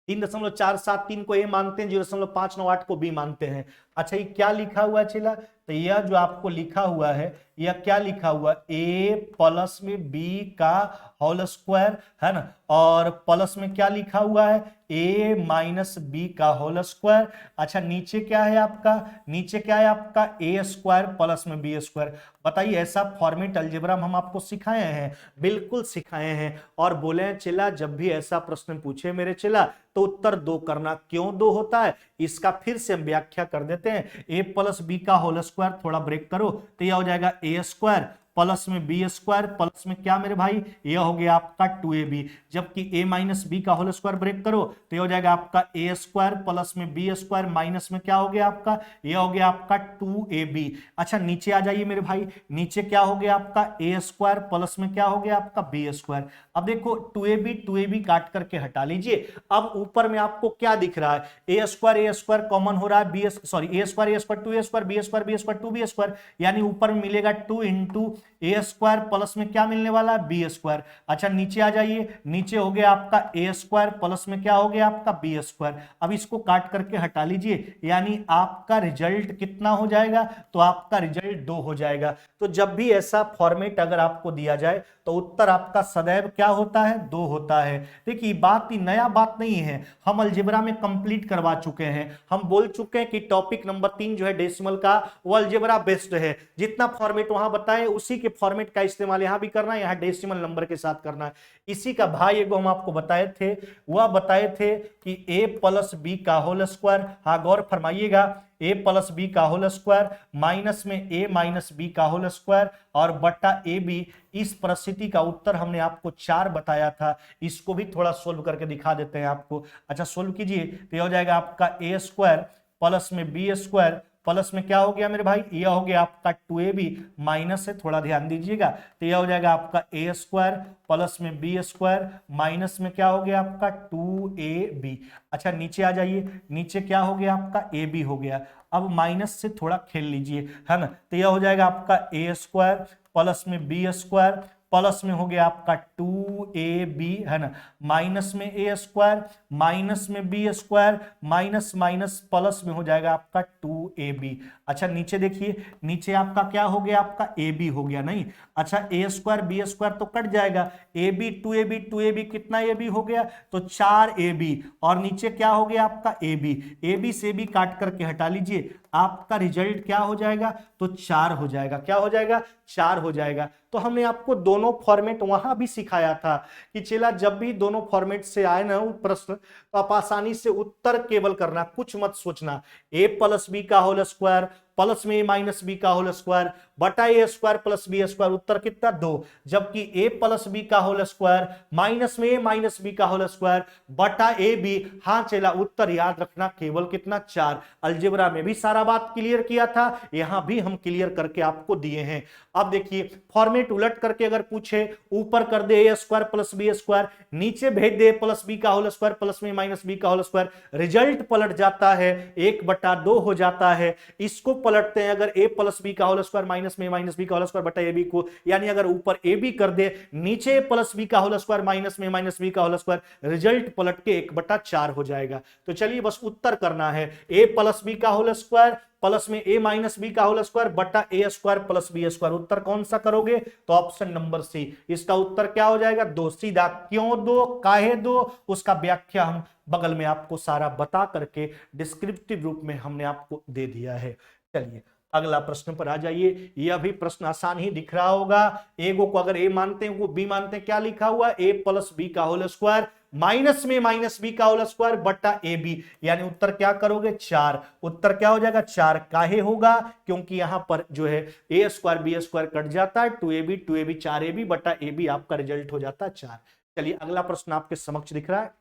3.473 को ए मानते हैं, 0.598 को बी मानते हैं। अच्छा ये क्या लिखा हुआ है चला, तो यह जो आपको लिखा हुआ है, यह क्या लिखा हुआ, a प्लस में b का होल स्क्वायर, है ना, और प्लस में क्या लिखा हुआ है, a माइनस बी का होल स्क्वायर। अच्छा नीचे क्या है आपका, नीचे क्या है आपका a स्क्वायर प्लस में b स्क्वायर। बताइए ऐसा फॉर्मेट अलजेब्रा में हम आपको सिखाए हैं, बिल्कुल सिखाए हैं, और बोले हैं चला जब भी ऐसा प्रश्न पूछे मेरे चला तो उत्तर 2 करना। क्यों 2 होता है, इसका फिर से हम व्याख्या कर देते हैं। a प्लस बी का होल स्क्वायर, थोड़ा ब्रेक करो, तो यह हो जाएगा a स्क्वायर प्लस में बी स्क्वायर प्लस में क्या मेरे भाई, यह हो गया आपका 2ab। जबकि a माइनस बी का होल स्क्वायर ब्रेक करो तो यह हो जाएगा आपका a स्क्वायर प्लस में बी स्क्वायर माइनस में क्या हो गया आपका, यह हो गया आपका 2ab। अच्छा नीचे आ जाइए मेरे भाई, नीचे क्या हो गया आपका a स्क्वायर प्लस में क्या हो गया आपका b स्क्वायर। अब देखो 2ab काट करके हटा लीजिए। अब ऊपर में आपको क्या दिख रहा है, a स्क्वायर कॉमन हो रहा है, a square 2a square b square 2b square, यानी ऊपर में मिलेगा 2 इंटू ए स्क्वायर प्लस में क्या मिलने वाला है, बी स्क्वायर। अच्छा नीचे आ जाइए, नीचे हो गया आपका ए स्क्वायर प्लस में क्या हो गया आपका बी स्क्वायर। अब इसको काट करके हटा लीजिए, यानी आपका रिजल्ट कितना हो जाएगा, तो आपका रिजल्ट 2 हो जाएगा। तो जब भी ऐसा फॉर्मेट अगर आपको दिया जाए तो उत्तर आपका सदैव क्या होता है, 2 होता है। देखिए बात ही नया बात नहीं है, हम अलजेब्रा में कंप्लीट करवा चुके हैं, हम बोल चुके हैं कि टॉपिक नंबर 3 जो है डेसिमल का वो अलजेब्रा बेस्ड है। जितना फॉर्मेट वहां बताए उसी के फॉर्मेट का इस्तेमाल यहां भी करना है, यहां डेसिमल नंबर के साथ करना है। इसी का भाई एगो हम आपको बताए थे, वह बताए थे कि a प्लस बी का होल स्क्वायर, हाँ गौर फरमाइएगा, a प्लस बी का होल स्क्वायर माइनस में a माइनस बी का होल स्क्वायर और बटा ए बी। इस परिस्थिति का उत्तर हमने आपको 4 बताया था। इसको भी थोड़ा सोल्व करके दिखा देते हैं आपको। अच्छा सोल्व कीजिए, तो यह हो जाएगा आपका ए स्क्वायर प्लस में बी स्क्वायर प्लस में क्या हो गया मेरे भाई, यह हो गया आपका 2ab माइनस है, थोड़ा ध्यान दीजिएगा, तो यह हो जाएगा आपका ए स्क्वायर प्लस में बी स्क्वायर माइनस में क्या हो गया आपका 2ab। अच्छा नीचे आ जाइए, नीचे क्या हो गया आपका ab हो गया। अब माइनस से थोड़ा खेल लीजिए, है ना, तो यह हो जाएगा आपका ए स्क्वायर प्लस में बी स्क्वायर प्लस में हो गया आपका 2ab, है ना, माइनस में ए स्क्वायर माइनस में B square minus minus plus में हो जाएगा आपका 2ab। अच्छा नीचे देखिए, नीचे आपका क्या हो गया, आपका ab हो गया नहीं। अच्छा ए स्क्वायर बी स्क्वायर तो कट जाएगा, ab 2ab कितना ab हो गया, तो 4ab और नीचे क्या हो गया आपका ab से भी काट करके हटा लीजिए, आपका रिजल्ट क्या हो जाएगा, तो 4 हो जाएगा। क्या हो जाएगा, 4 हो जाएगा। तो हमने आपको दोनों फॉर्मेट वहां भी सिखाया था कि चला जब भी दोनों फॉर्मेट से आए ना प्रश्न, तो आप आसानी से उत्तर केवल करना, कुछ मत सोचना। a प्लस बी का होल स्क्वायर प्लस में a माइनस बी का होल स्क्वायर बटा A square plus B square, उत्तर कितना 2। जबकि a प्लस बी का होल स्क्वायर माइनस में a माइनस बी का होल स्क्वायर बटा ए बी, हाँ चला उत्तर याद रखना केवल कितना 4। अलजेब्रा में भी सारा बात क्लियर किया था, यहां भी हम क्लियर करके आपको दिए हैं। अब देखिए फॉर्मेट उलट करके अगर पूछे, ऊपर कर दे ए स्क्वायर प्लस बी स्क्वायर, नीचे भेज दे प्लस बी का होल स्क्वायर प्लस में माइनस बी का होल स्क्वायर, रिजल्ट पलट जाता है 1/2 हो जाता है। इसको पलटते हैं अगर a प्लस बी का होल स्क्वायर माइनस में माइनस बी का होल स्क्वायर बटा ए बी को, यानी अगर ऊपर ए बी कर दे नीचे प्लस बी का होल स्क्वायर माइनस में माइनस बी का होल स्क्वायर, रिजल्ट पलट के 1/4 हो जाएगा। तो चलिए बस उत्तर करना है, a प्लस बी का होल स्क्वायर प्लस में a माइनस बी का होल स्क्वायर बटा A square plus B square. उत्तर कौन सा करोगे, तो ऑप्शन नंबर सी, इसका उत्तर क्या हो जाएगा 2। सीधा क्यों 2, काहे 2, उसका व्याख्या हम बगल में आपको सारा बता करके डिस्क्रिप्टिव रूप में हमने आपको दे दिया है। चलिए अगला प्रश्न पर आ जाइए। यह भी प्रश्न आसान ही दिख रहा होगा। एगो को अगर ए मानते हैं, वो बी मानते हैं, क्या लिखा हुआ a प्लस बी का होल स्क्वायर माइनस में माइनस बी का होल स्क्वायर बटा ए बी, यानी उत्तर क्या करोगे 4। उत्तर क्या हो जाएगा 4, काहे होगा, क्योंकि यहां पर जो है A square B square cut जाता है, 2ab 4ab बटा ए बी, आपका रिजल्ट हो जाता है 4। चलिए अगला प्रश्न आपके समक्ष दिख रहा है।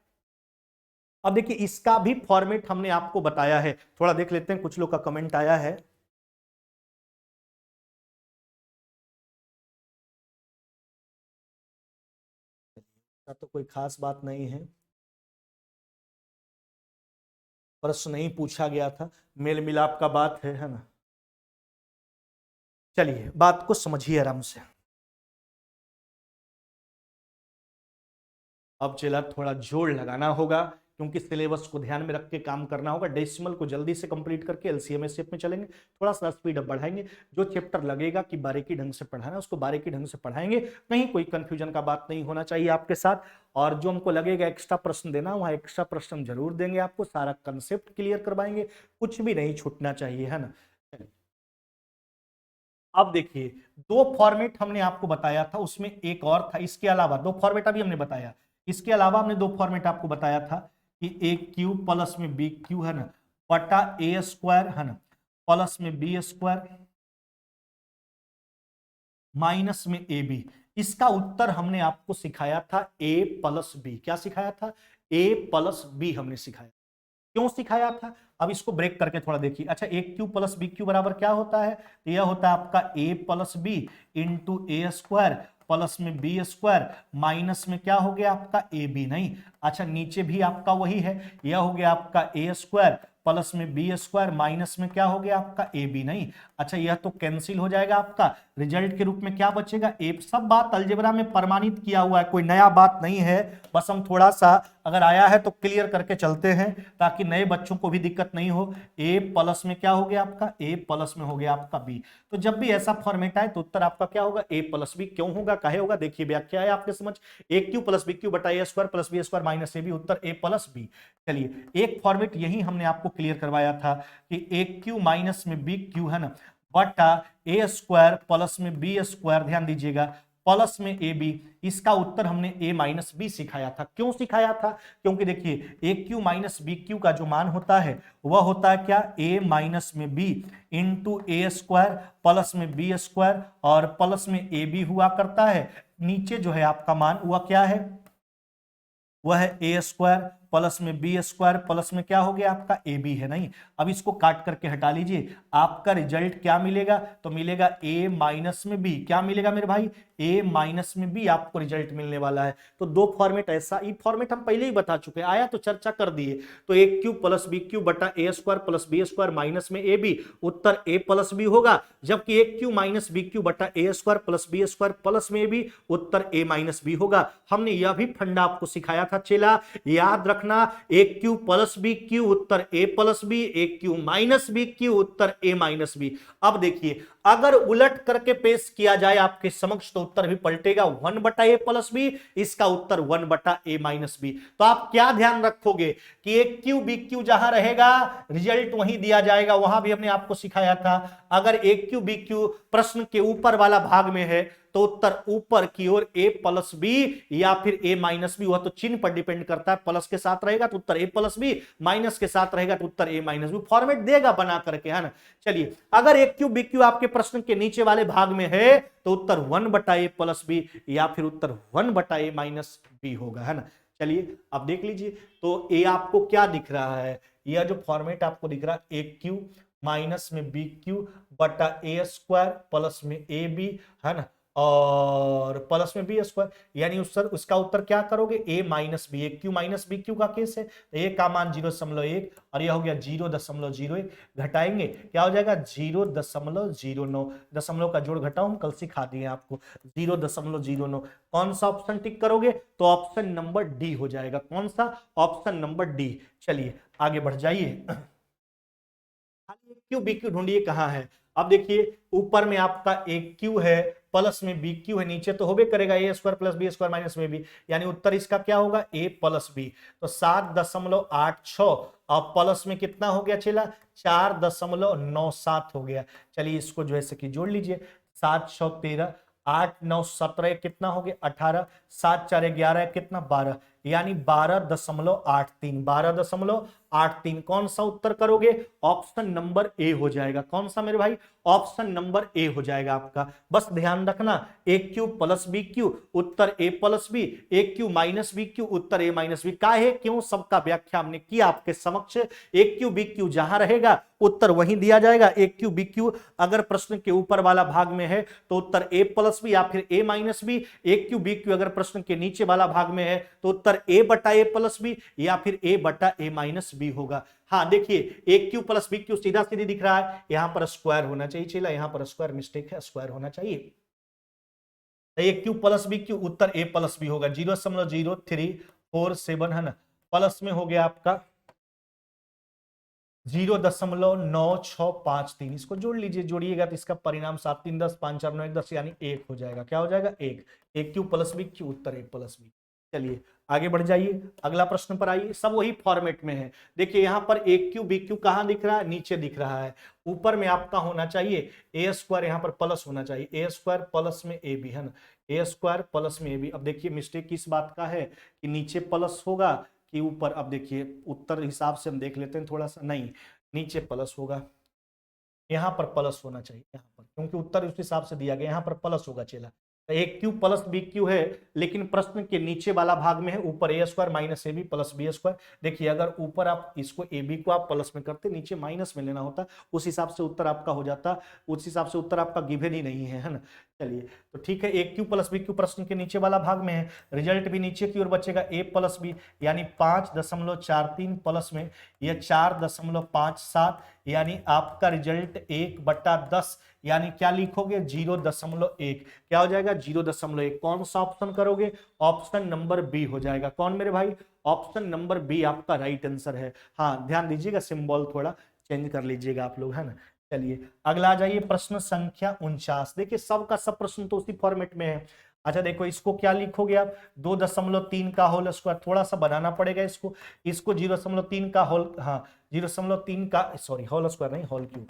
अब देखिए इसका भी फॉर्मेट हमने आपको बताया है, थोड़ा देख लेते हैं, कुछ लोग का कमेंट आया है। तो कोई खास बात नहीं है, प्रश्न नहीं पूछा गया था, मेल मिलाप का बात है ना। चलिए बात को समझिए आराम से। अब चला थोड़ा जोर लगाना होगा, क्योंकि सिलेबस को ध्यान में रख के काम करना होगा। डेसिमल को जल्दी से कंप्लीट करके एलसीएम शेप में चलेंगे, थोड़ा सा स्पीड अप बढ़ाएंगे। जो चैप्टर लगेगा कि बारीकी ढंग से पढ़ाना, उसको बारीकी ढंग से पढ़ाएंगे, कहीं कोई कंफ्यूजन का बात नहीं होना चाहिए आपके साथ। और जो हमको लगेगा एक्स्ट्रा प्रश्न देना, वहाँ एक्स्ट्रा प्रश्न हम जरूर देंगे आपको, सारा कंसेप्ट क्लियर करवाएंगे, कुछ भी नहीं छूटना चाहिए, है ना। अब देखिए 2 फॉर्मेट हमने आपको बताया था, उसमें एक और था, इसके अलावा 2 फॉर्मेट अभी हमने बताया, इसके अलावा हमने 2 फॉर्मेट आपको बताया था कि ए क्यू प्लस में बी क्यू, है ना, बटा ए स्क्वायर, है ना, प्लस में बी स्क्वायर माइनस में ए बी। इसका उत्तर हमने आपको सिखाया था ए प्लस बी। क्या सिखाया था, ए प्लस बी हमने सिखाया। क्यों सिखाया था, अब इसको ब्रेक करके थोड़ा देखिए। अच्छा ए क्यू प्लस बी क्यू बराबर क्या होता है, तो यह होता है आपका ए प्लस बी इंटू ए स्क्वायर प्लस में बी स्क्वायर माइनस में क्या हो गया आपका ए बी, नहीं। अच्छा नीचे भी आपका वही है, यह हो गया आपका ए स्क्वायर प्लस में बी स्क्वायर माइनस में क्या हो गया आपका ए बी। नहीं, अच्छा यह तो कैंसिल हो जाएगा, आपका रिजल्ट के रूप में क्या बचेगा ए। सब बात अलजेब्रा में प्रमाणित किया हुआ है, कोई नया बात नहीं है, बस हम थोड़ा सा अगर आया है तो क्लियर करके चलते हैं ताकि नए बच्चों को भी दिक्कत नहीं हो। ए प्लस में क्या हो गया आपका, ए प्लस में हो गया आपका बी। तो जब भी ऐसा फॉर्मेट आए तो उत्तर आपका क्या होगा, ए प्लस बी। क्यों होगा, काहे होगा, देखिए व्याख्या है आपके समझ, A cube plus B cube बटा A square plus B square minus A B, उत्तर ए प्लस बी। चलिए एक फॉर्मेट यही हमने आपको क्लियर करवाया था कि ए क्यू माइनस में बी क्यू है ना, बटा ए स्क्वायर प्लस में बी स्क्वायर, ध्यान दीजिएगा प्लस में ए बी। इसका उत्तर हमने ए माइनस बी सिखाया था। क्यों सिखाया था, क्योंकि देखिए ए क्यू माइनस बी क्यू का जो मान होता है वह होता है क्या, ए माइनस में बी इंटू ए स्क्वायर प्लस में बी स्क्वायर और प्लस में ए बी हुआ करता है। नीचे जो है आपका मान वह क्या है, वह है ए स्क्वायर प्लस में बी स्क्वायर प्लस में क्या हो गया आपका ए बी है। नहीं, अब इसको काट करके हटा लीजिए, आपका रिजल्ट क्या मिलेगा, तो मिलेगा ए माइनस में बी। क्या मिलेगा मेरे भाई, ए माइनस में बी आपको रिजल्ट मिलने वाला है। तो दो फॉर्मेट ऐसा, ये फॉर्मेट हम पहले ही बता चुके हैं, आया तो चर्चा कर दिए। तो A cube plus B cube बटा A square plus B square minus में ए बी, उत्तर ए प्लस बी होगा। जबकि A cube minus B cube बटा A square plus B square plus में ए बी, उत्तर ए माइनस बी होगा। हमने यह भी फंडा आपको सिखाया था चेला, याद रखना, ए cube plus B Q Uttar A plus B, A cube minus B Q Uttar A minus B. अब देखिए अगर उलट करके पेश किया जाए आपके समक्ष तो उत्तर भी पलटेगा 1 बटा ए प्लस बी, इसका उत्तर 1 बटा ए माइनस बी। तो आप क्या ध्यान रखोगे कि ए क्यू बी क्यू जहां रहेगा रिजल्ट वहीं दिया जाएगा। वहां भी हमने आपको सिखाया था अगर ए क्यू बी क्यू प्रश्न के ऊपर वाला भाग में है तो उत्तर ऊपर की ओर ए प्लस बी या फिर ए माइनस बी, हुआ तो चिन्ह पर डिपेंड करता है। प्लस के साथ रहेगा तो उत्तर ए प्लस बी, माइनस के साथ रहेगा तो उत्तर ए माइनस बी। फॉर्मेट देगा बना करके, है ना। चलिए अगर ए क्यू बी क्यू आपके प्रश्न के नीचे वाले भाग में है तो उत्तर 1 बटा ए प्लस बी या फिर उत्तर 1 बटा ए माइनस बी होगा, है ना। चलिए अब देख लीजिए, तो ए आपको क्या दिख रहा है, यह जो फॉर्मेट आपको दिख रहा है ए क्यू माइनस में बी क्यू बटा ए स्क्वायर प्लस में ए बी, है ना, और प्लस में बी स्क्वायर, यानी उसका उत्तर क्या करोगे, ए माइनस बी। ए क्यू माइनस बी क्यू का केस है तो ए का मान 0.1 और यह हो गया 0.01, घटाएंगे क्या हो जाएगा 0.09। दशमलव का जोड़ घटाओ हम कल सिखा दिए आपको, 0.09। कौन सा ऑप्शन टिक करोगे, तो ऑप्शन नंबर डी हो जाएगा। कौन सा, ऑप्शन नंबर डी। चलिए आगे बढ़ जाइए, क्यू बी क्यू ढूंढिए कहां है। अब देखिए ऊपर में आपका ए क्यू है प्लस में बी क्यू है, नीचे तो होबे करेगा A square plus B square minus में बी, यानी उत्तर इसका क्या होगा ए प्लस बी। तो 7.86 और प्लस में कितना हो गया चला 4.97 हो गया। चलिए इसको जो है कि जोड़ लीजिए, 713 8 9 17 कितना हो गया 18, 7 4 11 कितना 12, यानी 12.83 12.83। कौन सा उत्तर करोगे, ऑप्शन नंबर ए हो जाएगा। कौन सा मेरे भाई, ऑप्शन नंबर ए हो जाएगा आपका। बस ध्यान रखना, ए cube plus B Q Uttar A plus B, A cube minus B Q Uttar A minus B. काहे क्यों, सबका व्याख्या हमने किया आपके समक्ष। ए क्यू बी क्यू जहां रहेगा उत्तर वहीं दिया जाएगा। ए क्यू बी क्यू अगर प्रश्न के ऊपर वाला भाग में है तो उत्तर ए प्लस बी या फिर ए माइनस बी। ए क्यू बी क्यू अगर प्रश्न के नीचे वाला भाग में है तो उत्तर ए बटा ए प्लस बी या फिर ए बटा ए माइनस बी होगा। हाँ देखिए ए क्यू प्लस बी क्यू सीधा सीधी दिख रहा है, यहां पर स्क्वायर होना चाहिए, चला यहां पर स्क्वायर मिस्टेक है, स्क्वायर होना चाहिए। ए cube plus B Q Uttar A plus B होगा। 0.0347 है ना, प्लस में हो गया आपका 0.9653। इसको जोड़ लीजिए, जोड़िएगा तो इसका परिणाम 7 3 10 5 4 9 1 10 यानी 1 हो जाएगा। क्या हो जाएगा 1। ए cube plus B Q Uttar A plus B. चलिए आगे बढ़ जाइए, अगला प्रश्न पर आइए। सब वही फॉर्मेट में है। देखिए यहां पर ए क्यू बी क्यू कहां दिख रहा है, नीचे दिख रहा है। ऊपर में आपका होना चाहिए ए स्क्वायर, यहां पर प्लस होना चाहिए, ए स्क्वायर प्लस में ए बी, है ना, ए स्क्वायर प्लस में ए बी। अब देखिए मिस्टेक किस बात का है कि नीचे प्लस होगा कि ऊपर। अब देखिए उत्तर हिसाब से हम देख लेते हैं थोड़ा सा, नहीं नीचे प्लस होगा, यहां पर प्लस होना चाहिए यहां पर, क्योंकि उत्तर उस हिसाब से दिया गया, यहां पर प्लस होगा। चला ए क्यू प्लस बी क्यू है, लेकिन प्रश्न के नीचे वाला भाग में है ऊपर A square minus A B plus B square. देखिए अगर ऊपर आप इसको ए बी को आप प्लस में करते, नीचे माइनस में लेना होता, उस हिसाब से उत्तर आपका हो जाता, उस हिसाब से उत्तर आपका गिवन ही नहीं है, है ना। चलिए तो ठीक है, ए क्यू प्लस बी क्यू प्रश्न के नीचे वाला भाग में है, रिजल्ट भी नीचे की ओर बचेगा, ए प्लस बी यानी 5.43 प्लस में यह 4.57 यानी आपका रिजल्ट 1/10 यानी क्या लिखोगे 0.1, क्या हो जाएगा 0.1। कौन सा ऑप्शन करोगे, ऑप्शन नंबर बी हो जाएगा। कौन मेरे भाई, ऑप्शन नंबर बी आपका राइट आंसर है। हाँ ध्यान दीजिएगा, सिंबल थोड़ा चेंज कर लीजिएगा आप लोग, है ना। चलिए अगला आ जाइए, प्रश्न संख्या 49। देखिए सब का सब प्रश्न तो उसी फॉर्मेट में है। अच्छा देखो इसको क्या लिखोगे आप, 2.3 का होल स्क्वायर, थोड़ा सा बनाना पड़ेगा इसको, इसको 0.3 का होल, हाँ 0.3 का, सॉरी होल स्क्वायर नहीं, होल क्यूब,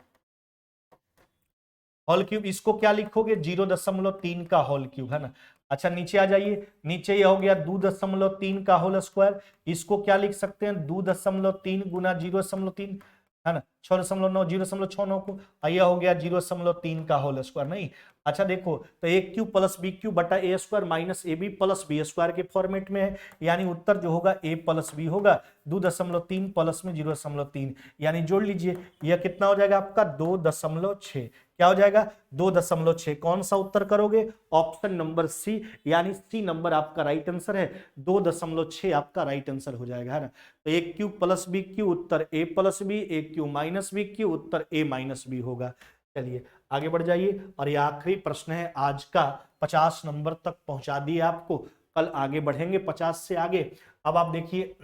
होल क्यूब, इसको क्या लिखोगे 0.3 का होल क्यूब, है ना। अच्छा नीचे आ जाइए, नीचे ये हो गया 2.3 का होल स्क्वायर, इसको क्या लिख सकते हैं 2.3 गुना 0.3, है ना, 6.9, 0.69 को, यह हो गया 0.3 का होल स्क्वायर नहीं। अच्छा देखो तो A cube plus B cube बटा A square minus A B plus B square के फॉर्मेट में है, यानी उत्तर जो होगा ए प्लस बी होगा, 2.3 प्लस में 0.3 यानी जोड़ लीजिए, यह कितना हो जाएगा आपका 2.6, क्या हो जाएगा 2.6। कौन सा उत्तर करोगे, ऑप्शन नंबर सी, यानी सी नंबर आपका राइट आंसर है, 2.6 आपका राइट आंसर हो जाएगा, है ना। तो A cube plus B Q Uttar A plus B, A cube minus B Q Uttar A minus B होगा। चलिए आगे बढ़ जाइए, और ये आखिरी प्रश्न है आज का, 50 नंबर तक पहुंचा दिए आपको, कल आगे बढ़ेंगे 50 से आगे। अब आप देखिए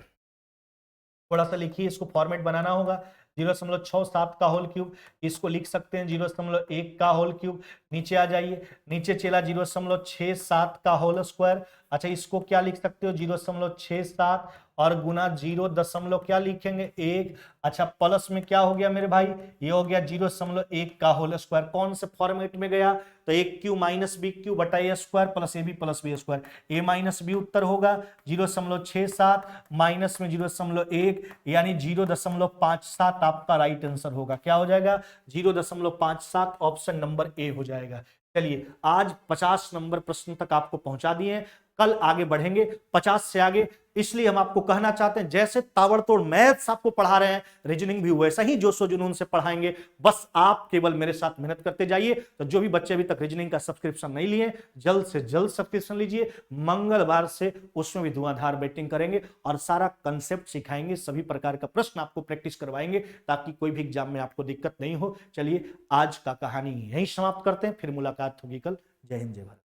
थोड़ा सा लिखिए, इसको फॉर्मेट बनाना होगा, 0.67 का होल क्यूब, इसको लिख सकते हैं 0.1 का होल क्यूब। नीचे आ जाइए, नीचे चला 0.67 का होल स्क्वायर, अच्छा इसको क्या लिख सकते हो 0.67 और गुना 0. क्या लिखेंगे 1, अच्छा प्लस में क्या हो गया मेरे भाई, ये हो गया 0.1 का होल स्क्वायर। कौन से फॉर्मेट में गया, तो A cube minus B cube बटा A square plus A B square, A minus B उत्तर होगा 0.67 माइनस में 0.1 यानी 0.57 आपका राइट आंसर होगा, क्या हो जाएगा 0.57, ऑप्शन नंबर ए हो जाएगा। चलिए आज 50 नंबर प्रश्न तक आपको पहुंचा दिए, कल आगे बढ़ेंगे 50 से आगे। इसलिए हम आपको कहना चाहते हैं जैसे ताबड़तोड़ मैथ्स आपको पढ़ा रहे हैं, रीजनिंग भी वैसा ही जोशो जुनून से पढ़ाएंगे, बस आप केवल मेरे साथ मेहनत करते जाइए। तो जो भी बच्चे अभी तक रीजनिंग का सब्सक्रिप्शन नहीं लिए, जल्द से जल्द सब्सक्रिप्शन लीजिए, मंगलवार से उसमें भी धुआंधार बैटिंग करेंगे और सारा कंसेप्ट सिखाएंगे, सभी प्रकार का प्रश्न आपको प्रैक्टिस करवाएंगे ताकि कोई भी एग्जाम में आपको दिक्कत नहीं हो। चलिए आज का कहानी यहीं समाप्त करते हैं, फिर मुलाकात होगी कल। जय हिंद जय भारत।